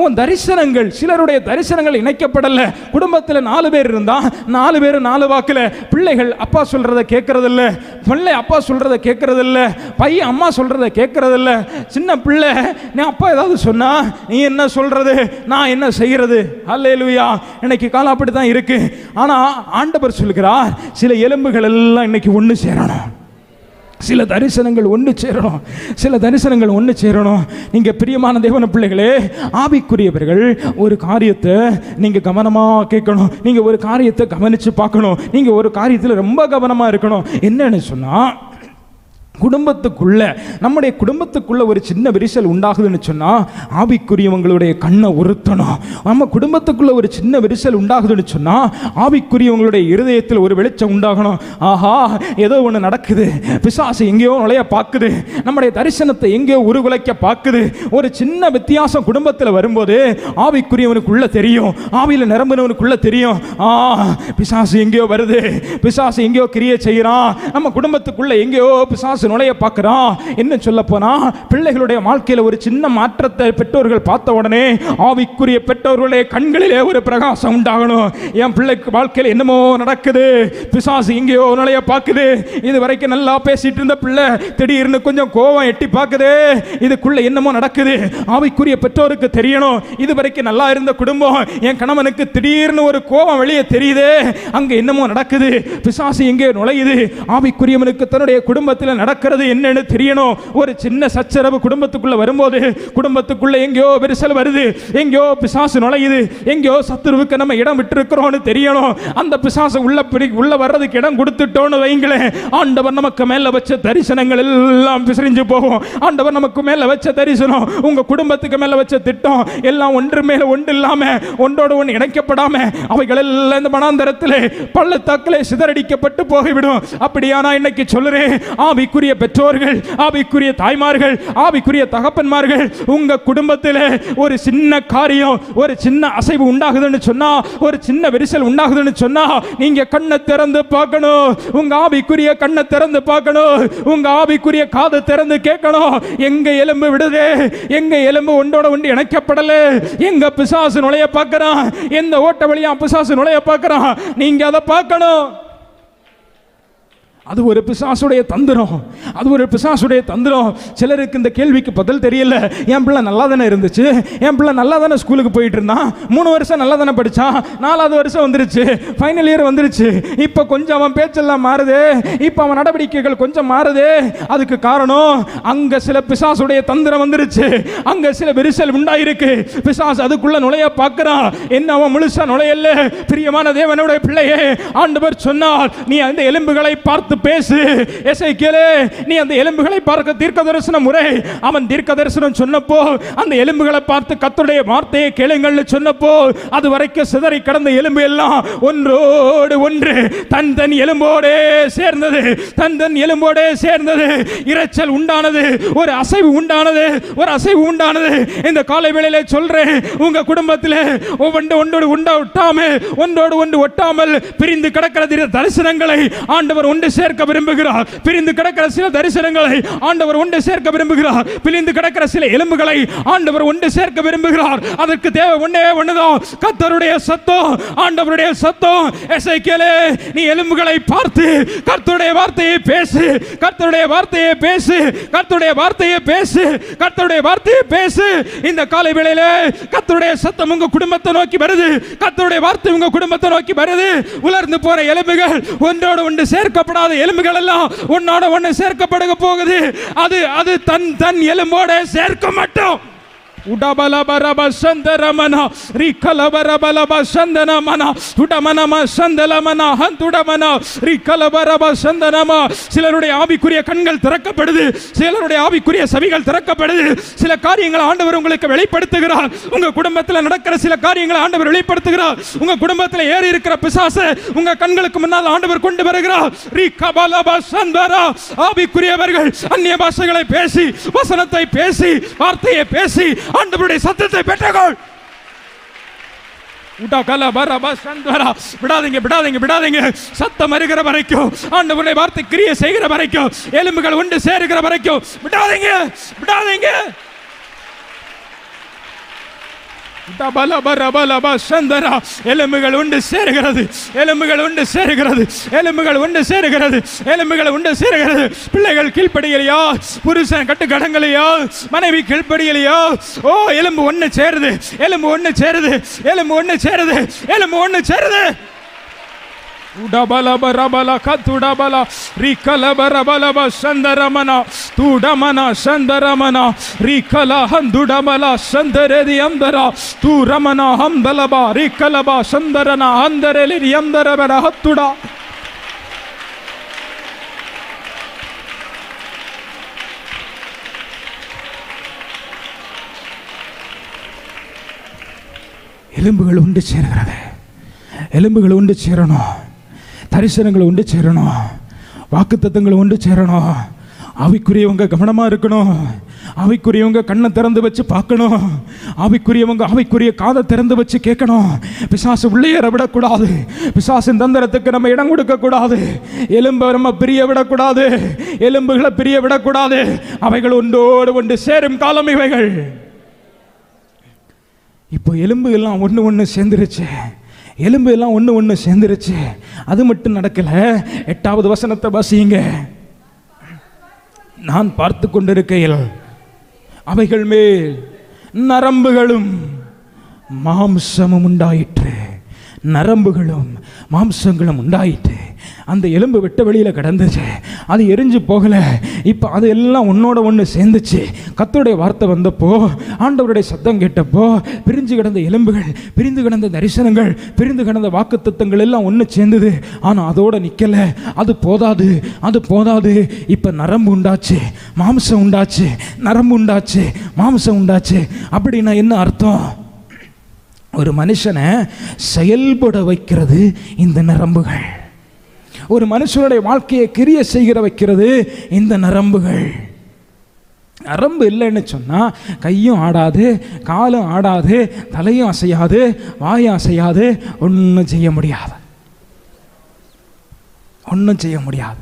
உன் தரிசனங்கள், சிலருடைய தரிசனங்கள் இணைக்கப்படல. குடும்பத்தில் 4 பேர் இருந்தா 4 பேரும் 4 வாக்குல, பிள்ளைகள் அப்பா சொல்றத கேட்கறது இல்ல, பிள்ளை அப்பா சொல்றத கேட்கறது இல்ல, பையன் அம்மா சொல்றத கேட்கறது இல்ல. சின்ன பிள்ளை நான் அப்பா ஏதாவது சொன்னா நீ என்ன சொல்றது, நான் என்ன செய்யறது? அல்லேலூயா. இன்னைக்கு காலம் அப்படி தான் இருக்கு. ஆனா ஆண்டவர் சொல்கிறார், சில எலும்புகள் எல்லாம் இன்னைக்கு ஒன்று சேரணும், சில தரிசனங்கள் ஒன்று சேரணும், சில தரிசனங்கள் ஒன்று சேரணும். நீங்க பிரியமான தேவன பிள்ளைகளே, ஆவிக்குரியவர்கள் ஒரு காரியத்தை நீங்க கவனமா கேட்கணும், நீங்க ஒரு காரியத்தை கவனிச்சு பார்க்கணும், நீங்க ஒரு காரியத்தில் ரொம்ப கவனமா இருக்கணும். என்னன்னு சொன்னா, குடும்பத்துக்குள்ள, நம்முடைய குடும்பத்துக்குள்ள ஒரு சின்ன விரிசல் உண்டாகுதுன்னு சொன்னா ஆவிக்குரியவங்களுடைய கண்ணை உறுத்தணும். நம்ம குடும்பத்துக்குள்ள ஒரு சின்ன விரிசல் உண்டாகுதுன்னு சொன்னா ஆவிக்குரியவங்களுடைய இருதயத்தில் ஒரு வெளிச்சம் உண்டாகணும். ஆஹா, ஏதோ ஒன்று நடக்குது, பிசாசு எங்கேயோ நுழைய பார்க்குது, நம்முடைய தரிசனத்தை எங்கேயோ உருகுலைக்க பார்க்குது. ஒரு சின்ன வித்தியாசம் குடும்பத்தில் வரும்போது ஆவிக்குரியவனுக்குள்ள தெரியும், ஆவியில் நிரம்பினவனுக்குள்ள தெரியும், பிசாசு எங்கேயோ வருது, பிசாசு எங்கேயோ கிரியை செய்யறான், நம்ம குடும்பத்துக்குள்ள எங்கேயோ பிசாசு நுழைய பார்க்கிறான். என்ன சொல்ல போனா, பிள்ளைகளுடைய வாழ்க்கையில் ஒரு சின்ன மாற்றத்தை பெற்றோர்கள் பார்த்த உடனே ஆவிக்குரிய பெற்றோர்களுடைய கண்களிலே ஒரு பிரகாசம் உண்டாகணும். என் பிள்ளைக்கு வாழ்க்கையில் என்னமோ நடக்குது, பிசாசு எங்கேயோ நுழைய பார்க்குது, இது வரைக்கும் நல்லா பேசிட்டு இருந்த பிள்ளை திடீர்னு கொஞ்சம் கோபம் எட்டி பார்க்குது, இதுக்குள்ள என்னமோ நடக்குது. ஆவிக்குரிய பெற்றோருக்கு தெரியணும், இது வரைக்கும் நல்லா இருந்த குடும்பம், என் கணவனுக்கு திடீர்னு ஒரு கோபம் வெளியே தெரியுது, அங்க என்னமோ நடக்குது, பிசாசு எங்கேயோ நுழையுது. ஆவிக்குரியவனுக்கு தன்னுடைய குடும்பத்தில் நடக்கிறது என்னன்னு தெரியணும். ஒரு சின்ன சச்சரவு குடும்பத்துக்குள்ள வரும்போது, குடும்பத்துக்குள்ள எங்கேயோ விரிசல் வருது, எங்கேயோ பிசாசு நுழையுது, எங்கேயோ சத்துருவுக்கு நம்ம இடம் விட்டு இருக்கிறோம்னு தெரியணும். அந்த பிசாசு உள்ள வர்றதுக்கு இடம் கொடுத்துட்டோன்னு வைங்களேன், ஆண்டவர் நமக்கு மேல வச்ச தரிசனங்கள் எல்லாம் பிசறிஞ்சு போகும். ஆண்டவர் நமக்கு மேல வச்ச தரிசனம், உங்க குடும்பத்துக்கு மேல வச்ச திட்டம் எல்லாம் ஒன்று மேல ஒன்று இல்லாம, ஒன்றோடு ஒன்று இணைக்கப்படாம, அவைகள் எல்லாம் இந்த மனாந்தரத்திலே பள்ளத்தாக்கிலே சிதறடிக்கப்பட்டு போய்விடும். அப்படியானா இன்னைக்கு சொல்லுறேன், ஆவிக்குரிய பெற்றோர்கள், ஆவிக்குரிய தாய்மார்கள், ஆவிக்குரிய தகப்பன்மார்கள், உங்க குடும்பத்தில் ஒரு சின்ன காரியம், ஒரு சின்ன அசைவு உண்டாகுதுன்னு சொன்னா, ஒரு சின்ன விரிசல் உண்டாகுதுன்னு சொன்னா, நீங்க கண்ணை திறந்து பார்க்கணும், உங்க ஆவிக்குரிய கண்ணை திறந்து பார்க்கணும், உங்க ஆவிக்குரிய காது திறந்து கேட்கணும். எங்க எலும்பு விடுதே, எங்க எலும்பு ஒன்றோட ஒன்று இணைக்கப்படல, எங்க பிசாசு நுழைய பார்க்கிறான், எந்த ஓட்ட வழியா பிசாசு நுழைய பார்க்கிறான், நீங்க அதை பார்க்கணும். அது ஒரு பிசாசுடைய தந்திரம், அது ஒரு பிசாசுடைய தந்திரம். சிலருக்கு இந்த கேள்விக்கு பதில் தெரியல. என் பிள்ளை நல்லா தானே இருந்துச்சு, என் பிள்ளை நல்லா தானே ஸ்கூலுக்கு போயிட்டு இருந்தான், 3 வருஷம் நல்லா தானே படித்தான், 4வது வருஷம் வந்துருச்சு, ஃபைனல் இயர் வந்துருச்சு, இப்போ கொஞ்சம் அவன் பேச்செல்லாம் மாறுது, இப்போ அவன் நடவடிக்கைகள் கொஞ்சம் மாறுது. அதுக்கு காரணம் அங்கே சில பிசாசுடைய தந்திரம் வந்துருச்சு, அங்கே சில விரிசல் உண்டாயிருக்கு, பிசாசு அதுக்குள்ள நுழைய பார்க்கிறான். என்ன அவன் முழுசா நுழையல. பிரியமான தேவனுடைய பிள்ளையே, ஆண்டவர் சொன்னார், நீ அந்த எலும்புகளை பார்த்து பேசு. எசேக்கியேலே, நீ அந்த எலும்புகளை பார்க்க தீர்க்க தரிசனம் முறை. அவன் தீர்க்க தரிசனம் சொன்னப்போ அந்த எலும்புகளை பார்த்து கர்த்தருடைய வார்த்தையை கேளுங்கள்னு சொன்னப்போ, அது வரைக்கும் சிதறி கடந்த எலும்பு எல்லாம் ஒன்றோடு ஒன்று தன் எலும்போடே சேர்ந்தது, தன் எலும்போடே சேர்ந்தது. இரைச்சல் உண்டானது, ஒரு அசைவு உண்டானது, ஒரு அசைவு உண்டானது. இந்த காலை வேளையிலே சொல்றேன், உங்க குடும்பத்தில் ஒன்றோடு ஒட்டாமல் பிரிந்து கிடக்கிற தரிசனங்களை ஆண்டவர் ஒன்று சேர்க்க விரும்புகிறார். பிரிந்து கிடக்கிற சில தரிசனங்களை ஆண்டவர் ஒன்று சேர்க்க விரும்புகிறார். பிரிந்து கிடக்கிற சில எலும்புகளை ஆண்டவர் ஒன்று சேர்க்க விரும்புகிறார். அதற்கு தேவை ஒன்னே ஒண்ணுதான், கர்த்தருடைய சத்தம், ஆண்டவருடைய சத்தம். எசேக்கியேலே, நீ எலும்புகளை பார்த்து கர்த்தருடைய வார்த்தையை பேசு, கர்த்தருடைய வார்த்தையை பேசு, கர்த்தருடைய வார்த்தையை பேசு, கர்த்தருடைய வார்த்தையை பேசு. இந்த காலை வேளையிலே கர்த்தருடைய சத்தம் உங்க குடும்பத்தை நோக்கி வருது, கர்த்தருடைய வார்த்தை உங்க குடும்பத்தை நோக்கி வருது. உலர்ந்து போற எலும்புகள், ஒன்றோடு ஒன்று சேர்க்கப்படாத எலும்புகள் எல்லாம் ஒன்னோட ஒன்று சேர்க்கப்பட போகுது. அது அது தன் தன் எலும்போட சேர்க்க மாட்டோம். உடபலபரப சந்தரமன ரிகலபரபலப சந்தனமன உடமனம சந்தலமன ஹந்துடமன ரிகலபரப சந்தனம. சிலருடைய ஆவிக்குரிய கண்கள் திறக்கப்படுது, சிலருடைய ஆவிக்குரிய செவிகள் திறக்கப்படுது. சில காரியங்களை ஆண்டவர் உங்களுக்கு வெளிப்படுத்துகிறார். உங்க குடும்பத்தில் நடக்கிற சில காரியங்களை ஆண்டவர் வெளிப்படுத்துகிறார். உங்க குடும்பத்தில் ஏறி இருக்கிற பிசாசை உங்க கண்களுக்கு முன்னால் ஆண்டவர் கொண்டு வருகிறார். ரிகபலப சந்தரா. ஆவிக்குரியவர்கள் அந்நிய பாஷைகளை பேசி, வசனத்தை பேசி, வார்த்தையை பேசி ஆண்டவருடைய சத்தத்தை பெற்றுக்கொள். விடாதீங்க விடாதீங்க விடாதீங்க. சத்தம் வருகிற வரைக்கும், ஆண்டவருடைய வார்த்தை கிரியை செய்கிற வரைக்கும், எலும்புகள் ஒன்று சேருகிற வரைக்கும் விடாதீங்க விடாதீங்க. எலும்புகள் உண்டு சேருகிறது, எலும்புகள் உண்டு சேருகிறது, எலும்புகள் உண்டு சேருகிறது, எலும்புகள் உண்டு சேருகிறது. பிள்ளைகள் கீழ்ப்படியலையா, புருஷன் கட்டு கடங்கலையா, மனைவி கீழ்ப்படியலையா, ஓ எலும்பு ஒண்ணு சேருது, எலும்பு ஒண்ணு சேருது, எலும்பு ஒண்ணு சேருது, எலும்பு ஒண்ணு சேருது. உடபலபரபல கத்துடபல ரிகலபரபலப சந்தரமன துடமன சந்தரமன ரிகல ஹந்துடமல சந்தரதி அந்தர துரமன ஹந்தலப ரிகலப சந்தரன அந்தரலி அந்தரபர ஹத்துடா. எலும்புகள் உண்டு சேருகிறது, எலும்புகள் உண்டு சேரணும், தரிசனங்கள் உண்டு சேரணும், வாக்குத்தத்தங்கள் உண்டு சேரணும். ஆவிக்குரியவங்க கவனமா இருக்கணும், ஆவிக்குரியவங்க கண்ணை திறந்து வச்சு பார்க்கணும், ஆவிக்குரியவங்க ஆவிக்குரிய காதை திறந்து வச்சு கேட்கணும். பிசாசு உள்ளேற விடக்கூடாது, பிசாசின் தந்திரத்துக்கு நம்ம இடம் கொடுக்க கூடாது. எலும்பை நம்ம பிரிய விடக்கூடாது, எலும்புகளை பிரிய விடக்கூடாது. அவைகள் ஒன்றோடு ஒன்று சேரும் காலம் இவைகள். இப்போ எலும்பு எல்லாம் ஒன்று ஒன்று சேர்ந்துருச்சு, எலும்பு எல்லாம் ஒன்று ஒன்று சேர்ந்துருச்சு. அது மட்டும் நடக்கல. 8வது வசனத்தை வாசிங்க. நான் பார்த்து கொண்டிருக்கையில் அவைகள் மேல் நரம்புகளும் மாம்சமும் உண்டாயிற்று, நரம்புகளும் மாம்சங்களும் உண்டாயிற்று. அந்த எலும்பு வெட்ட வெளியில் கிடந்துச்சு, அது எரிஞ்சு போகலை. இப்போ அது எல்லாம் ஒன்னோட ஒன்று சேர்ந்துச்சு. கர்த்தருடைய வார்த்தை வந்தப்போ, ஆண்டவருடைய சத்தம் கேட்டப்போ, பிரிஞ்சு கிடந்த எலும்புகள், பிரிந்து கிடந்த தரிசனங்கள், பிரிந்து கிடந்த வாக்குத்தத்தங்கள் எல்லாம் ஒன்று சேர்ந்தது. ஆனால் அதோட நிற்கலை. அது போதாது, அது போதாது. இப்போ நரம்பு உண்டாச்சு, மாம்சம் உண்டாச்சு, நரம்பு உண்டாச்சு, மாம்சம் உண்டாச்சு. அப்படின்னா என்ன அர்த்தம்? ஒரு மனுஷனை செயல்பட வைக்கிறது இந்த நரம்புகள். ஒரு மனுஷனுடைய வாழ்க்கையை கிரியை செய்கிற வைக்கிறது இந்த நரம்புகள். நரம்பு இல்லைன்னு சொன்னால் கையும் ஆடாது, காலும் ஆடாது, தலையும் அசையாது, வாயும் அசையாது, ஒன்றும் செய்ய முடியாது, ஒன்றும் செய்ய முடியாது.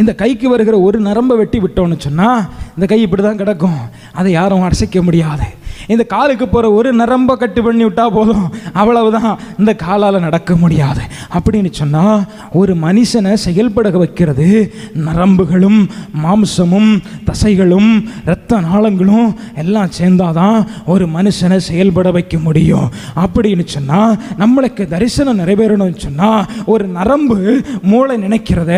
இந்த கைக்கு வருகிற ஒரு நரம்பை வெட்டி விட்டோன்னு சொன்னால் இந்த கை இப்படி தான் கிடக்கும், அதை யாரும் அசைக்க முடியாது. இந்த காலுக்கு போகிற ஒரு நரம்பை கட்டு பண்ணி விட்டால் போதும், அவ்வளவுதான், இந்த காலால் நடக்க முடியாது. அப்படின்னு சொன்னால் ஒரு மனுஷனை செயல்பட வைக்கிறது நரம்புகளும் மாம்சமும் தசைகளும் இரத்த நாளங்களும் எல்லாம் சேர்ந்தாதான் ஒரு மனுஷனை செயல்பட வைக்க முடியும். அப்படின்னு சொன்னால் நம்மளுக்கு தரிசனம் நிறைவேறணும்னு சொன்னால் ஒரு நரம்பு மூளை நினைக்கிறத,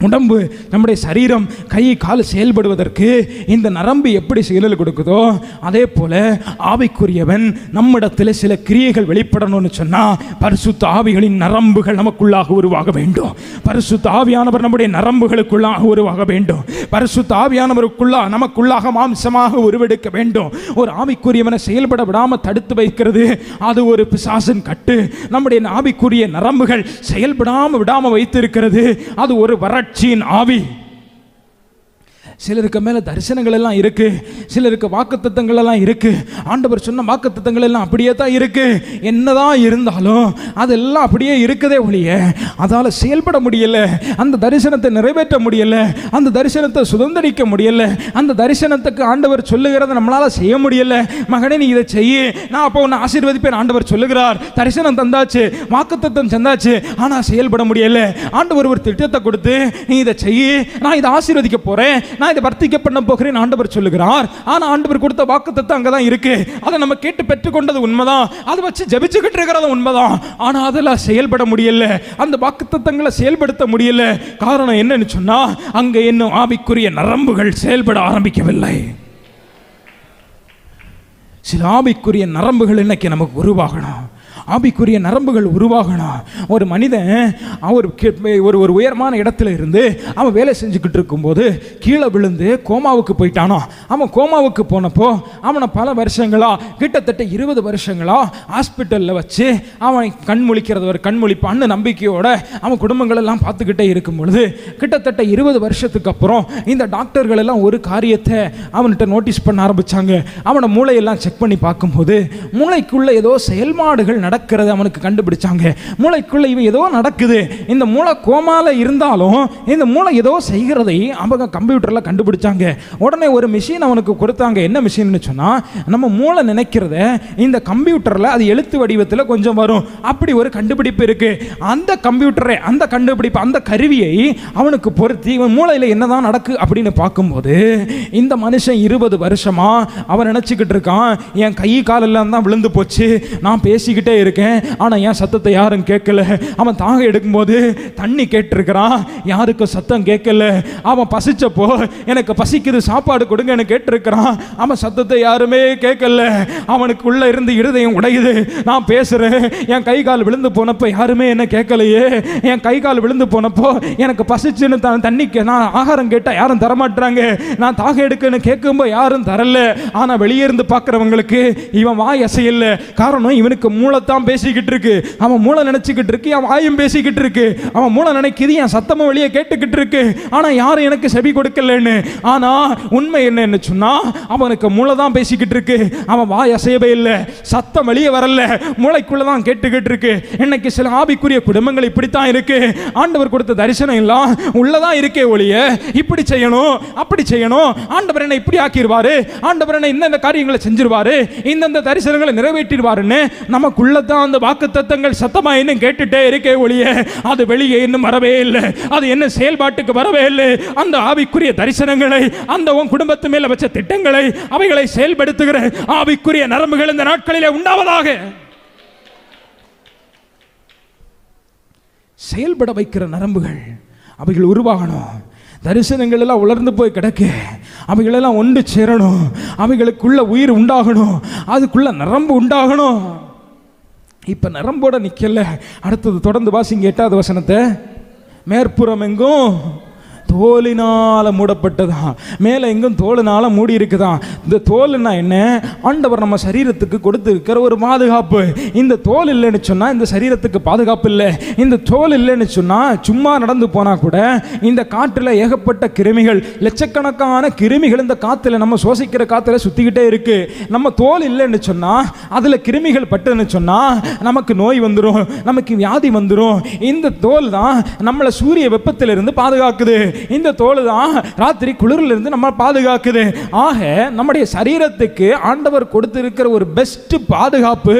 உடம்பு நம்முடைய சரீரம் கை கால் செயல்படுவதற்கு இந்த நரம்பு எப்படி செயல் கொடுக்குதோ அதே போல ஆவிக்குரியவன் நம்மிடத்தில் சில கிரியைகள் வெளிப்படணும்னு சொன்னால் பரிசுத்த ஆவிகளின் நரம்புகள் நமக்குள்ளாக உருவாக வேண்டும். பரிசுத்த ஆவியானவர் நம்முடைய நரம்புகளுக்குள்ளாக உருவாக வேண்டும். பரிசுத்த ஆவியானவருக்குள்ளாக நமக்குள்ளாக மாம்சமாக உருவெடுக்க வேண்டும். ஒரு ஆவிக்குரியவனை செயல்பட விடாமல் தடுத்து வைக்கிறது அது ஒரு பிசாசின் கட்டு. நம்முடைய ஆவிக்குரிய நரம்புகள் செயல்படாமல் விடாமல் வைத்திருக்கிறது அது ஒரு வறட்சியின் ஆவி. சிலருக்கு மேலே தரிசனங்கள் எல்லாம் இருக்கு, சிலருக்கு வாக்குத்தத்தங்கள் எல்லாம் இருக்கு. ஆண்டவர் சொன்ன வாக்குத்தத்தங்கள் எல்லாம் அப்படியே தான் இருக்கு. என்னதான் இருந்தாலும் அதெல்லாம் அப்படியே இருக்குதே ஒழிய அதால் செயல்பட முடியல, அந்த தரிசனத்தை நிறைவேற்ற முடியல, அந்த தரிசனத்தை சுதந்திரிக்க முடியல, அந்த தரிசனத்துக்கு ஆண்டவர் சொல்லுகிறத நம்மளால செய்ய முடியல. மகனே நீ இதை செய்ய, நான் அப்போ உன்னை ஆசீர்வதிப்பேன் ஆண்டவர் சொல்லுகிறார். தரிசனம் தந்தாச்சு, வாக்குத்தத்தம் தந்தாச்சு, ஆனால் செயல்பட முடியல. ஆண்டவர் ஒரு திட்டத்தை கொடுத்து நீ இதை செய்ய, நான் இதை ஆசீர்வதிக்க போறேன், நான் இதை வர்த்திக்க பண்ண போகிறேன் ஆண்டவர் சொல்லுகிறார். ஆனா ஆண்டவர் கொடுத்த வாக்குத்தத்தம் அங்கதான் இருக்கு. அதை நம்ம கேட்டு பெற்றுக்கொண்டது உண்மைதான், அதை வச்சு ஜெபிச்சுக்கிட்டு இருக்கிறது உண்மைதான். ஆனா அதெல்லாம் செயல்பட முடியல, அந்த வாக்குத்தத்தங்களை செயல்படுத்த முடியல. காரணம் என்னன்னு சொன்னா அங்க இன்னும் ஆவிக்குரிய நரம்புகள் செயல்பட ஆரம்பிக்கவில்லை. சில ஆவிக்குரிய நரம்புகள் இன்னைக்கு நமக்கு உருவாகணும். ஆவிக்குரிய நரம்புகள் உருவாகணும். ஒரு மனிதன் அவர் ஒரு உயரமான இடத்துல இருந்து அவன் வேலை செஞ்சுக்கிட்டு இருக்கும்போது கீழே விழுந்து கோமாவுக்கு போயிட்டானோ. அவன் கோமாவுக்கு போனப்போ அவனை பல வருஷங்களா, கிட்டத்தட்ட 20 வருஷங்களா ஹாஸ்பிட்டலில் வச்சு அவன் கண் முழிப்பான்னு நம்பிக்கையோட அவன் குடும்பங்கள் எல்லாம் பார்த்துக்கிட்டே இருக்கும் பொழுது கிட்டத்தட்ட 20 வருஷத்துக்கு அப்புறம் இந்த டாக்டர்கள் எல்லாம் ஒரு காரியத்தை அவன்கிட்ட நோட்டீஸ் பண்ண ஆரம்பிச்சாங்க. அவனை மூளையெல்லாம் செக் பண்ணி பார்க்கும்போது மூளைக்குள்ள ஏதோ செயல்பாடுகள் நடக்கிறது அவனுக்கு கண்டுபிடிச்சாங்க. மூளைக்குள்ள இவன் ஏதோ நடக்குது, இந்த மூளை கோமால இருந்தாலும் இந்த மூளை ஏதோ செய்கிறதை அவங்க கம்ப்யூட்டர்ல கண்டுபிடிச்சாங்க. உடனே ஒரு மிஷின் அவனுக்கு கொடுத்தாங்க. என்ன மிஷின்னு சொன்னா, நம்ம மூளை நினைக்கிறத இந்த கம்ப்யூட்டர்ல அது எழுத்து வடிவத்தில் கொஞ்சம் வரும், அப்படி ஒரு கண்டுபிடிப்பு இருக்கு. அந்த கம்ப்யூட்டரை, அந்த கண்டுபிடிப்பு, அந்த கருவியை அவனுக்கு பொருத்தி இவன் மூளையில என்னதான் நடக்கு அப்படின்னு பார்க்கும்போது இந்த மனுஷன் 20 வருஷமா அவன் நினைச்சுக்கிட்டு இருக்கான், என் கை காலெல்லாம் தான் விழுந்து போச்சு, நான் பேசிக்கிட்டே இருக்கேன், ஆனா என் சத்தத்தை யாரும் கேட்கல. அவன் தாகம் எடுக்கும்போது தண்ணி கேட்டிருக்கிறான், யாருக்கும் சத்தம் கேட்கல. அவன் பசிச்சப்போ எனக்கு பசிக்குது சாப்பாடு கொடுங்கன்னு கேட்டிருக்கிறான், அவன் சத்தத்தை யாருமே கேட்கல. அவனுக்கு உள்ள இருந்து இருதயம் உடையுது, நான் பேசுறேன், என் கை கால் விழுந்து போனப்போ யாருமே என்ன கேட்கலையே, என் கை கால் விழுந்து போனப்போ எனக்கு பசிச்சுன்னு தண்ணிக்கு நான் ஆகாரம் கேட்டா யாரும் தரமாட்டாங்க, நான் தாகம் எடுக்குன்னு கேட்கும்போது யாரும் தரல. ஆனா வெளியே இருந்து பார்க்கிறவங்களுக்கு இவன் வாய் அசையல. காரணம் இவனுக்கு மூளைத்தான் பேசிக்கிட்டு இருக்கு, அவன் மூளை நினைச்சுக்கிட்டு இருக்கு, அவன் வாயும் பேசிக்கிட்டு இருக்கு. அவன் மூளை நினைக்குது என் சத்தமும் வெளியே கேட்டுக்கிட்டு இருக்கு, ஆனா யாரும் எனக்கு செவி கொடுக்கலன்னு. ஆனா உண்மை என்னன்னு சொன்னா அவனுக்கு மூளை தான் பேசிக்கிட்டு இருக்கு, அவன் வாய் அசையவே இல்லை, சத்தம் வெளியே வரல, மூளைக்குள்ளதான் கேட்டுக்கிட்டு இருக்கு. இன்னைக்கு சில ஆவிக்குரிய குடும்பங்கள் இப்படித்தான் இருக்கு. ஆண்டவர் கொடுத்த தரிசனம் எல்லாம் உள்ளதான் இருக்கே ஒழிய இப்படி செய்யணும் அப்படி செய்யணும், ஆண்டவர் என்ன இப்படி ஆக்கிடுவாரு, ஆண்டவர் என்ன இந்த காரியங்களை செஞ்சிருவாரு, இந்த தரிசனங்களை நிறைவேற்றிடுவாருன்னு நமக்குள்ளதான் அந்த வாக்குத்தத்தங்கள் சத்தமா இன்னும் கேட்டுட்டே இருக்கே ஒழிய அது வெளியே இன்னும் வரவே இல்லை, அது என்ன செயல்பாட்டுக்கு வரவே இல்லை. அந்த ஆவிக்குரிய தரிசனங்களை, அந்த உன் குடும்பத்து மேல வச்ச திட்டங்களை, அவைகளை செயல்படுத்துகிற ஆவிக்குரிய நரம்புகள் இந்த நாட்களிலே உண்டாவதாக. செயல்பட வைக்கிற நரம்புகள் அவைகள் உருவாகணும். தரிசனங்கள் எல்லாம் உலர்ந்து போய் கிடக்கு, அவைகளெல்லாம் ஒன்று சேரணும், அவைகளுக்குள்ள உயிர் உண்டாகணும், அதுக்குள்ள நரம்பு உண்டாகணும். இப்ப நரம்போட நிக்கல. அடுத்தது தொடர்ந்து வாசிங்க 8வது வசனத்தை. மேற்புறம் எங்கும் தோலினால மூடப்பட்டதான், மேலே எங்கும் தோலினால மூடி இருக்குதான். இந்த தோல்னா என்ன? ஆண்டவர் நம்ம சரீரத்துக்கு கொடுத்திருக்கிற ஒரு பாதுகாப்பு. இந்த தோல் இல்லைன்னு சொன்னா இந்த சரீரத்துக்கு பாதுகாப்பு இல்லை. இந்த தோல் இல்லைன்னு சொன்னா சும்மா நடந்து போனா கூட இந்த காற்றுல ஏகப்பட்ட கிருமிகள், லட்சக்கணக்கான கிருமிகள் இந்த காத்துல, நம்ம சுவாசிக்கிற காத்துல சுத்திக்கிட்டே இருக்கு. நம்ம தோல் இல்லைன்னு சொன்னா அதுல கிருமிகள் பட்டுன்னு சொன்னா நமக்கு நோய் வந்துடும், நமக்கு வியாதி வந்துடும். இந்த தோல் தான் நம்மளை சூரிய வெப்பத்திலிருந்து பாதுகாக்குது. இந்த தோல் தான் ராத்திரி குளிரில் இருந்து நம்ம பாதுகாக்குது. ஆக நம்முடைய சரீரத்துக்கு ஆண்டவர் கொடுத்திருக்கிற ஒரு பெஸ்ட் பாதுகாப்பு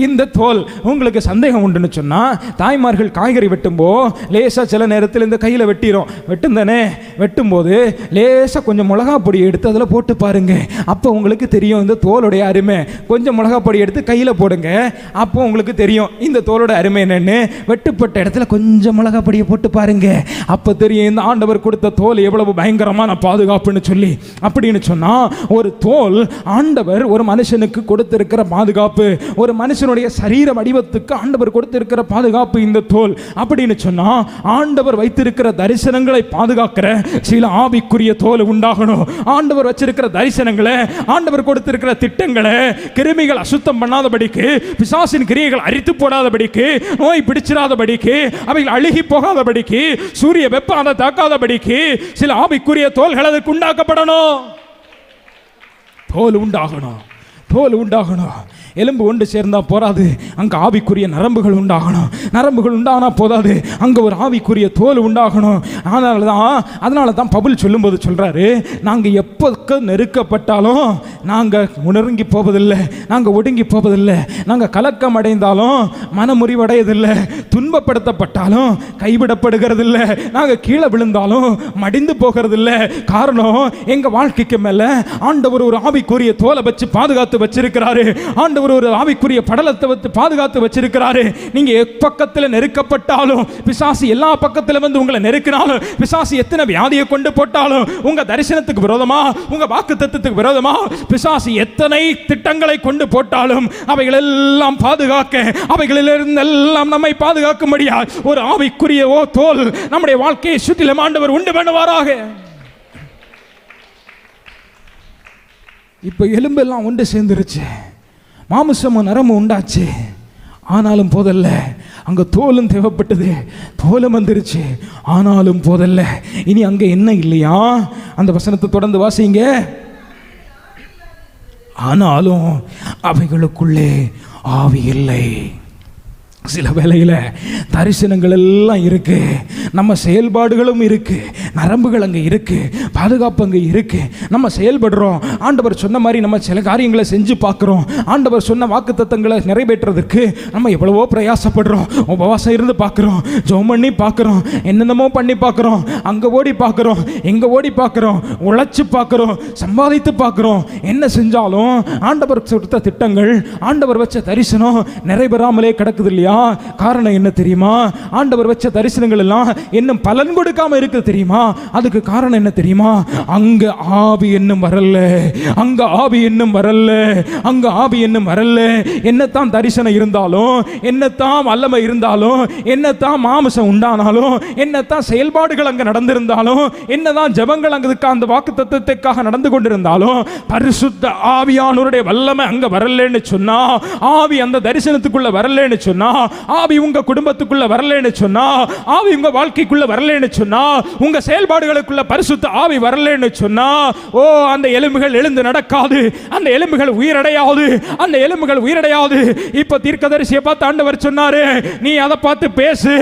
இந்த தோல். உங்களுக்கு சந்தேகம் உண்டுன்னு சொன்னா, தாய்மார்கள் காய்கறி வெட்டும்போ லேசா சில நேரத்தில் இந்த கையில வெட்டும் தானே, வெட்டும்போது லேசா கொஞ்சம் மிளகா பொடி எடுத்து அதில் போட்டு பாருங்க, அப்போ உங்களுக்கு தெரியும் இந்த தோலுடைய அருமை. கொஞ்சம் மிளகா பொடி எடுத்து கையில போடுங்க, அப்போ உங்களுக்கு தெரியும் இந்த தோலோட அருமை என்னன்னு. வெட்டுப்பட்ட இடத்துல கொஞ்சம் மிளகா பொடியை போட்டு பாருங்க, அப்ப தெரியும் இந்த ஆண்டவர் கொடுத்த தோல் எவ்வளவு பயங்கரமான பாதுகாப்புன்னு சொல்லி. அப்படின்னு சொன்னா ஒரு தோல் ஆண்டவர் ஒரு மனுஷனுக்கு கொடுத்திருக்கிற பாதுகாப்பு, ஒரு மனுஷனுடைய சரீர வடிவத்துக்கு ஆண்டவர் கொடுத்திருக்கிற பாதுகாப்பு இந்த தோல். அப்படின்னு சொன்னா ஆண்டவர் வைத்திருக்கிற தரிசனங்களை பாதுகாக்கிற சில ஆவிக்குரிய தோல் உண்டாகணும். ஆண்டவர் வச்சிருக்கிற தரிசனங்களை, ஆண்டவர் கொடுத்திருக்கிற திட்டங்களை கிருமிகள் அசுத்தம் பண்ணாதபடிக்கு, பிசாசின் கிரியைகள் அரித்து போடாதபடிக்கு, நோய் பிடிச்சிடாதபடிக்கு, அவைகள் அழுகி போகாதபடிக்கு, சூரிய வெப்பம் அதை தாக்காதபடி கொள்ளாதபடிக்கு சில ஆவிக்குரிய தோள்கள் அதற்கு உண்டாக்கப்படணும். தோல் உண்டாகணும், தோல் உண்டாகணும். எலும்பு ஒன்று சேர்ந்தா போராது, அங்கே ஆவிக்குரிய நரம்புகள் உண்டாகணும். நரம்புகள் உண்டானா போதாது, அங்கே ஒரு ஆவிக்குரிய தோல் உண்டாகணும். அதனால தான் பவுல் சொல்லும்போது சொல்றாரு, நாங்கள் எப்போ நெருக்கப்பட்டாலும் நாங்கள் உணர்ங்கி போவதில்லை, நாங்கள் ஒடுங்கி போவதில்லை, நாங்கள் கலக்கம் அடைந்தாலும் மனமுறிவடையதில்லை, துன்பப்படுத்தப்பட்டாலும் கைவிடப்படுகிறதில்லை, நாங்கள் கீழே விழுந்தாலும் மடிந்து போகிறதில்லை. காரணம், எங்கள் வாழ்க்கைக்கு மேலே ஆண்டவர் ஒரு ஆவிக்குரிய தோலை வச்சு பாதுகாத்து வச்சிருக்கிறாரு. ஆண்டவர் ஒரு ஆவிக்குரிய படலத்தை வைத்து பாதுகாத்து வச்சிருக்கிறாரு. நீங்க எப்பக்கத்தில் நெருக்கப்பட்டாலும், பிசாசு எல்லா பக்கத்துல வந்து உங்களை நெருக்கினாலும், பிசாசு எத்தனை வியாதியை கொண்டு போட்டாலும், உங்க தரிசனத்துக்கு விரோதமா, உங்க வாக்குத்தத்தத்துக்கு விரோதமா பிசாசு எத்தனை திட்டங்களை கொண்டு போட்டாலும் அவைகள் எல்லாம் பாதுகாக்க, அவைகளிலிருந்து எல்லாம் நம்மை பாதுகாக்க முடியாது ஒரு ஆவிக்குரிய தோல் நம்முடைய வாழ்க்கையை சுற்றிலும் ஆண்டவர் உண்டு பண்ணுவாராக. இப்ப எலும்பெல்லாம் ஒன்று சேர்ந்துருச்சு, மாமிசமும் நரமும் உண்டாச்சு. ஆனாலும் போதல்ல, அங்கே தோலும் தேவைப்பட்டது, தோலும் வந்துருச்சு. ஆனாலும் போதல்ல, இனி அங்கே என்ன இல்லையா? அந்த வசனத்தை தொடர்ந்து வாசிங்க. ஆனாலும் அவைகளுக்குள்ளே ஆவி இல்லை. சில வேளையில் தரிசனங்கள் எல்லாம் இருக்கு, நம்ம செயல்பாடுகளும் இருக்கு, நரம்புகள் அங்கே இருக்கு, பாதுகாப்பு அங்கே இருக்கு, நம்ம செயல்படுறோம். ஆண்டவர் சொன்ன மாதிரி நம்ம சில காரியங்களை செஞ்சு பார்க்குறோம். ஆண்டவர் சொன்ன வாக்குத்தத்தங்களை நிறைவேற்றுறதுக்கு நம்ம எவ்வளவோ பிரயாசப்படுறோம், உபவாசம் இருந்து பார்க்குறோம், ஜெபம் பண்ணி பார்க்குறோம், என்னென்னமோ பண்ணி பார்க்குறோம், அங்கே ஓடி பார்க்குறோம், எங்கே ஓடி பார்க்குறோம், உழைச்சி பார்க்குறோம், சம்பாதித்து பார்க்குறோம். என்ன செஞ்சாலும் ஆண்டவர் கொடுத்த திட்டங்கள், ஆண்டவர் வச்ச தரிசனம் நிறைவேறாமலே கிடக்குது இல்லையா? காரணம் என்ன தெரியுமா? ஆண்டவர் வச்ச தரிசனங்கள் எல்லாம் இன்னும் பலன் கொடுக்காம இருக்கு தெரியுமா? அதுக்கு காரணம் என்ன தெரியுமா? அங்க ஆவி இன்னும் வரல, அங்க ஆவி இன்னும் வரல, அங்க ஆவி இன்னும் வரல. என்னத்தான் தரிசனம் இருந்தாலும், என்னத்தான் வல்லமை இருந்தாலும், என்னத்தான் மாமிசம் உண்டானாலும், என்னத்தான் செயல்பாடுகள் அங்க நடந்திருந்தாலும், என்னதான் ஜெபங்கள் அங்க அந்த வாக்குத்தத்தத்துக்காக நடந்து கொண்டிருந்தாலும், பரிசுத்த ஆவியானவருடைய வல்லமை அங்க வரலன்னு சொன்னா, ஆவி அந்த தரிசனத்துக்குள்ள வரலன்னு சொன்னா, ஆவி உங்க குடும்பத்துக்குள்ள வரலன்னு சொன்னா, ஆவி உங்க வாழ்க்கைக்குள்ள வரலன்னு சொன்னா, உங்க செயல்பாடுகளுக்குள்ள பரிசுத்த ஆவி வரலன்னு சொன்னா, ஓ அந்த எலும்புகள் எழுந்து நடக்காது, அந்த எலும்புகள் உயிரடையாது, அந்த எலும்புகள் உயிரடையாது. இப்ப தீர்க்கதரிசியை பார்த்து ஆண்டவர் சொன்னாரு, நீ அதை பார்த்து பேசு,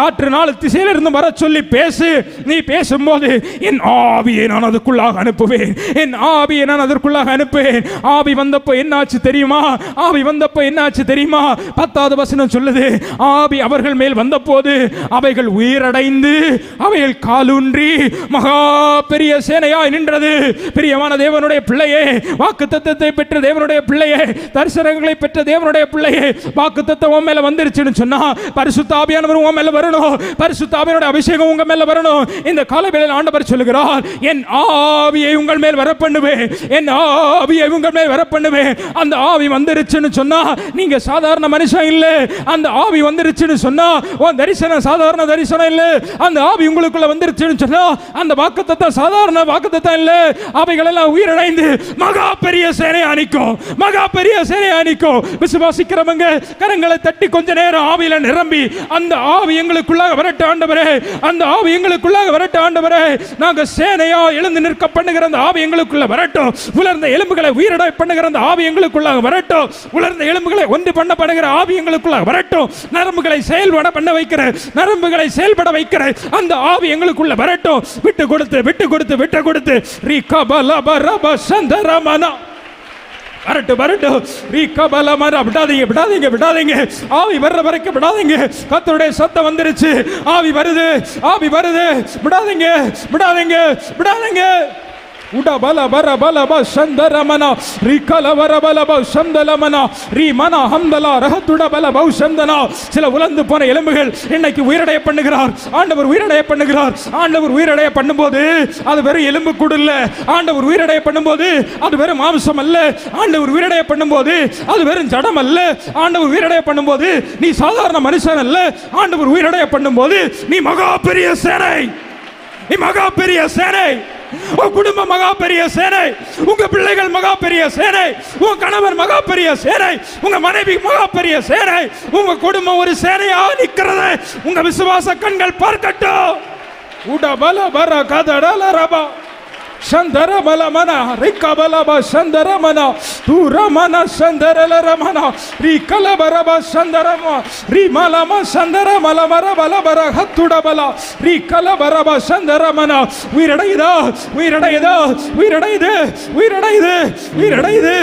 காற்று நாள் திசையில இருந்து வர சொல்லி பேசு. நீ பேசும்போது என் ஆவியை நான் அதுக்குள்ளாக அனுப்புவேன், என் ஆவியை நான் அதற்குள்ளாக அனுப்புவேன். ஆவி வந்தப்போ என்னாச்சு தெரியுமா? ஆவி வந்தப்போ என்னாச்சு தெரியுமா? 10வது வசனம் சொல்லுது, ஆவி அவர்கள் மேல் வந்தபோது அவைகள் உயிரடைந்து அவைகள் காலூன்றி மகா பெரிய சேனையாய் நின்றது. பிரியமான தேவனுடைய பிள்ளையே, வாக்குத்தத்தத்தை பெற்ற தேவனுடைய பிள்ளையே, தரிசனங்களை பெற்ற தேவனுடைய பிள்ளையே, வாக்குத்தத்தம் உன் மேல வந்துருச்சுன்னு சொன்னா, பரிசுத்த ஆவியானவர் உன் மேல வரணும், பரிசுத்த ஆவியானுடைய அபிஷேகம் உங்க மேல வரணும். இந்த காலவேளையில் ஆண்டவர் சொல்லுகிறார், என் ஆவியை உங்கள் மேல் வர பண்ணுவேன், என் ஆவியை உங்கள் மேல் வர பண்ணுவேன். அந்த ஆவி வந்துருச்சுன்னு சொன்னா, நீங்க சாதாரண மனுஷன் இல்ல. அந்த ஆவி வந்துருச்சுன்னு சொன்னா, உன் தரிசனம் சாதாரண தரிசனம் இல்ல. அந்த ஆவி உங்களுக்குள்ள வந்துருச்சுன்னு சொன்னா, அந்த வாக்குத்தத்தம் சாதாரண வாக்குத்தத்தம் இல்ல. அவைகள் எல்லாம் உயிரடைந்து மகா பெரிய சேனை அணிக்கும், மகா பெரிய சேனை அணிக்கும். விசுவாசிக்கிறவங்க கரங்களை தட்டி கொஞ்ச நேரம் ஆவியில நிரம்பி, அந்த ஆவி எங்களுக்குள்ளாக வரட்ட ஆண்டவரே, அந்த ஆவி எங்களுக்குள்ளாக வரட்ட ஆண்டவரே, நாங்க சேனையா எழுந்து நிற்க பண்ணுகிற அந்த ஆவி எங்களுக்குள்ள வரட்டும். உலர்ந்த எலும்புகளை உயிரடை பண்ணுகிற அந்த ஆவி எங்களுக்குள்ளாக வரட்டும். உலர்ந்த எலும்புகளை ஒன்று பண்ண பண்ணுகிற ஆவி எங்களுக்குள்ளாக வரட்டும். நரம்புகளை செயல்பட பண்ண வைக்கிற, நரம்புகளை செயல்பட வைக்கிற அந்த ஆவி எங்களுக்குள்ள வரட்டும். விட்டு கொடுத்து விட்டு கொடுத்து விட்டு கொடுத்து வரட்டு வரட்டு விடாதீங்க விடாதீங்க விடாதீங்க. ஆவி வர்ற வரைக்கும் விடாதீங்க. கர்த்தருடைய சத்தம் வந்துருச்சு. ஆவி வருது, ஆவி வருது. விடாதீங்க விடாதீங்க விடாதீங்க. உடபல பரபலப சந்தரமன ரிகலவரபலப சந்தலமன ரிமன ஹம்தலா ரஹதுடபல பௌசந்தனா. சில உலர்ந்து போன எலும்புகள் இன்னைக்கு உயிரடைய பண்ணுகிறார் ஆண்டவர், உயிரடைய பண்ணுகிறார் ஆண்டவர். உயிரடைய பண்ணும்போது அது வெறும் எலும்பு கூட இல்ல. ஆண்டவர் உயிரடைய பண்ணும்போது அது வெறும் மாம்சம் அல்ல. ஆண்டவர் உயிரடைய பண்ணும்போது அது வெறும் ஜடம் அல்ல. ஆண்டவர் உயிரடைய பண்ணும்போது நீ சாதாரண மனுஷன் அல்ல. ஆண்டவர் உயிரடைய பண்ணும்போது நீ மகா பெரிய சேனை, நீ மகா பெரிய சேனை. உன் குடும்பம் மகா பெரிய சேனை, உங்க பிள்ளைகள் மகா பெரிய சேனை, உன் கணவர் மகா பெரிய சேனை, உங்க மனைவி மகா பெரிய சேனை. உங்க குடும்பம் ஒரு சேனையா நிற்கிறது. உங்க விசுவாச கண்கள் பார்க்கட்டும். உடபல பர கதடல ரபா சந்தர பலமன ரிக்கபலப சந்தரமன தூரமன சந்தரலரமன ரிக்கலபரப சந்தரம ரிமலம சந்தரமலமர பலபர ஹத்துடபல ரிக்கலபரப சந்தரமன உயிரடையுதா உயிரடையுதா உயிரடையுது உயிரடையுது உயிரடையுது.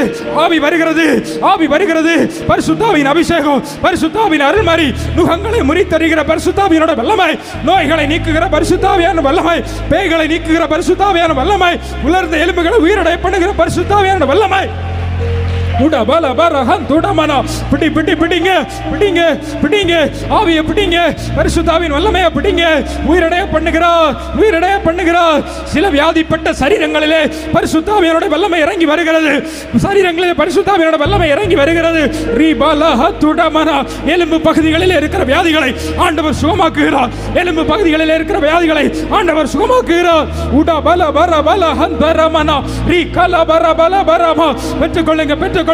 ஆவி வருகிறது, ஆவி வருகிறது. பரிசுத்தாவின் அபிஷேகம், பரிசுத்தாவின் அருள்மறி, நுகங்களை முறித்தறிகிற பரிசுத்தாவியோட வல்லமை, நோய்களை நீக்குகிற பரிசுத்தாவியான வல்லமை, பேய்களை நீக்குகிற பரிசுத்தாவியான வல்லமை, உலர்ந்த எலும்புகளை உயிரடைய பண்ணுகிற பரிசுத்தாவியான வல்லமை. உடபல பரஹன் துடமன பிடி பிடி பிடிங்க பிடிங்க பிடிங்க ஆவியை பிடிங்க, பரிசுத்தாவின் வல்லமையை பிடிங்க. உயிரடைய பண்ணுகிறார், உயிரடைய பண்ணுகிறார். சில வியாதிப்பட்ட சரீரங்களிலே பரிசுத்தாவியனோட வல்லமை இறங்கி வருகிறது, சரீரங்களிலே பரிசுத்தாவியனோட வல்லமை இறங்கி வருகிறது. ரிபலஹ துடமன எலும்பு பகுதிகளில் இருக்கிற வியாதிகளை ஆண்டவர் சுகமாக்குகிறார், எலும்பு பகுதிகளில் இருக்கிற வியாதிகளை ஆண்டவர் சுகமாக்குகிறார். உடபல பரபல ஹந்தரமன ரிகல பரபல பரம பெற்றுக்கொள்ளுங்க பெற்றுக்கொள்ளுங்க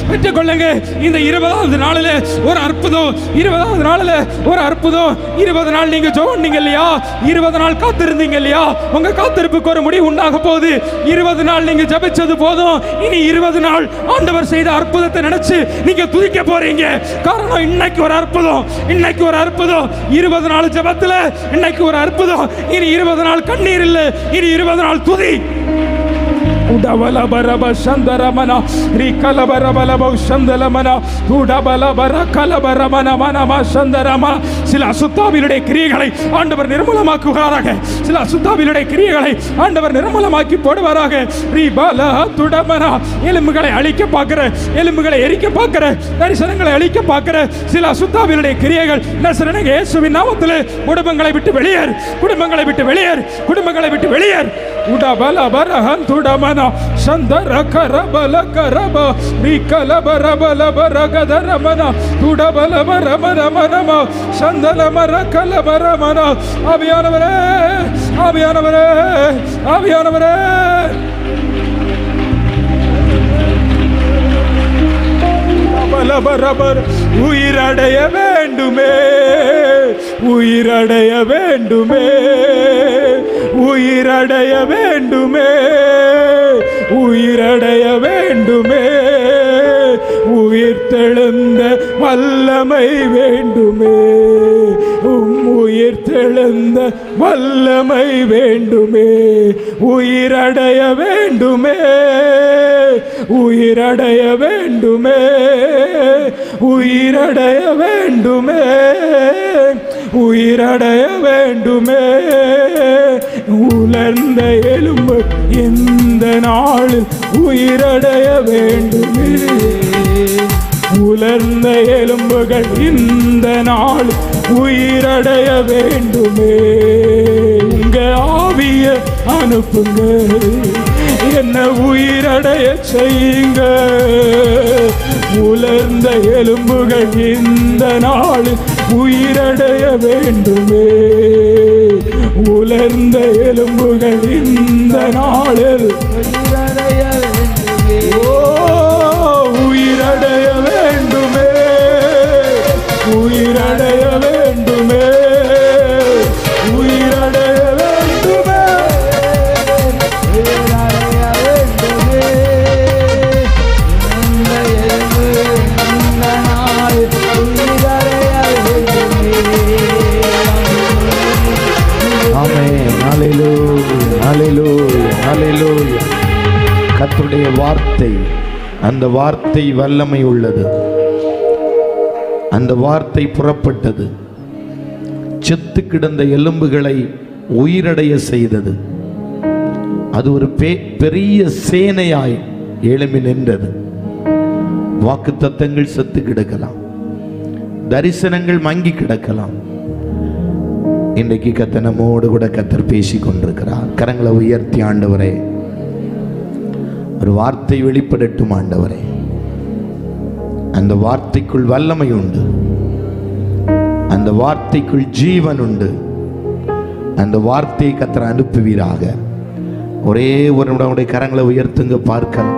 பெற்றுக்கொள்ளுங்க. இந்த 20வது நாளிலே ஒரு அற்புதம், 20வது நாளிலே ஒரு அற்புதம். 20 நாள் நீங்க ஜெபம்னீங்க இல்லையா, 20 நாள் காத்திருந்தீங்க இல்லையா, உங்க காத்திருப்புக்கு ஒரு முடிவு உண்டாக போகுது. 20 நாள் நீங்க ஜெபிச்சது போதும், இனி 20 நாள் ஆண்டவர் செய்த அற்புதத்தை நினைச்சு நீங்க துதிக்க போறீங்க. காரணம் இன்னைக்கு ஒரு அற்புதம், இன்னைக்கு ஒரு அற்புதம். 20 நாள் ஜெபத்துல இன்னைக்கு ஒரு அற்புதம். இனி 20 நாள் கண்ணீர் இல்லை, இனி 20 நாள் துதி. உடபல பரப சந்தரமன ரிகல பரபலப சந்தலமன உடபல பர கலபரமன மனம சந்தரம. சில அசுத்தாவினுடைய கிரியைகளை ஆண்டவர் நிர்மூலமாக்குவாராக, சில அசுத்தாவினுடைய கிரியைகளை ஆண்டவர் நிர்மூலமாக்கி போடுவாராக. ரிபல துடமன எலும்புகளை அழிக்க பார்க்கிற, எலும்புகளை எரிக்க பார்க்கிற, தரிசனங்களை அழிக்க பார்க்கிற சில அசுத்தாவினுடைய கிரியைகள் நசரேயனாகிய இயேசுவின் நாமத்திலே குடும்பங்களை விட்டு வெளியேறு, குடும்பங்களை விட்டு வெளியேறு, குடும்பங்களை விட்டு வெளியேறு. உடபல பரஹன் துடமன சந்தர கரபல கரப ரிகல பரபல பரகதரமன துடபல பரமரமனம சந்தல மரகல பரமன. ஆவியானவரே, ஆவியானவரே, ஆவியானவரே, பலபரபர் உயிரடைய வேண்டுமே, உயிரடைய வேண்டுமே, உயிரடைய வேண்டுமே, உயிரடைய வேண்டுமே, உயிர் தெழுந்த வல்லமை வேண்டுமே, உயிர் தெழுந்த வல்லமை வேண்டுமே, உயிரடைய வேண்டுமே, உயிரடைய வேண்டுமே, உயிரடைய வேண்டுமே, உயிரடைய வேண்டுமே. உலர்ந்த எலும்பு இந்த நாளில் உயிரடைய வேண்டுமே, உலர்ந்த எலும்புகள் இந்த நாள் உயிரடைய வேண்டுமே. உங்க ஆவிய அனுப்புங்க, என்ன உயிரடைய செய்யுங்க. உலர்ந்த எலும்புகள் இந்த நாள் உயிரடைய வேண்டுமே, உலர்ந்த எலும்புகள் இந்த நாளில் உயிரடைய வேண்டுமே. ஓ உயிரடைய வேண்டுமே, உயிரடைய வேண்டுமே, உயிரடைய வேண்டுமே, உயிரடைய வேண்டுமே. இந்த எலும்பு இந்த நாள் உயிரடைய வேண்டுமே. ஆமென். ஹல்லேலூயா, ஹல்லேலூயா, ஹல்லேலூயா. கர்த்தருடைய வார்த்தை, அந்த வார்த்தை வல்லமை உள்ளது. அந்த வார்த்தை புறப்பட்டது, செத்து கிடந்த எலும்புகளை உயிரடைய செய்தது. அது ஒரு பெரிய சேனையாய் எழும்பி நின்றது. வாக்குத்தத்தங்கள் செத்து கிடக்கலாம், தரிசனங்கள் மங்கி கிடக்கலாம். இன்றைக்கு கர்த்தர் நம்மோடு கூட கர்த்தர் பேசி கொண்டிருக்கிறார். கரங்களை உயர்த்தி, ஆண்டவரே ஒரு வார்த்தை வெளிப்படட்டும் ஆண்டவரே. அந்த வார்த்தைக்குள் வல்லமை உண்டு, அந்த வார்த்தைக்குள் ஜீவன் உண்டு. அந்த வார்த்தையை கர்த்தர் அனுப்புவீராக. ஒரே ஒரு நம்முடைய கரங்களை உயர்த்துங்க, பார்க்கலாம்.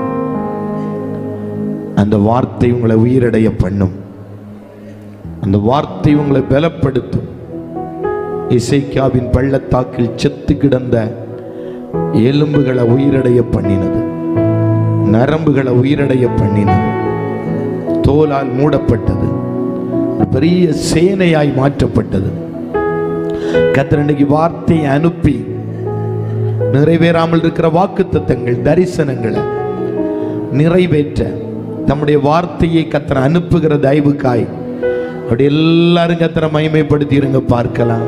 அந்த வார்த்தை உங்களை உயிரடைய பண்ணும், அந்த வார்த்தை உங்களை பலப்படுத்தும். எசேக்கியாவின் பள்ளத்தாக்கில் செத்து கிடந்த எலும்புகளை உயிரடைய பண்ணினது, நரம்புகளை உயிரடைய பண்ணினது, தோலால் மூடப்பட்டது, பெரிய சேனையாய் மாற்றப்பட்டது. கர்த்தர் இன்னைக்கு வார்த்தையை அனுப்பி நிறைவேறாமல் இருக்கிற வாக்குத்தத்தங்கள், தரிசனங்களை நிறைவேற்ற தம்முடைய வார்த்தையை கர்த்தர் அனுப்புகிற தயவுக்காய் அப்படி எல்லாரும் கர்த்தரை மகிமைப்படுத்தி இருங்க பார்க்கலாம்.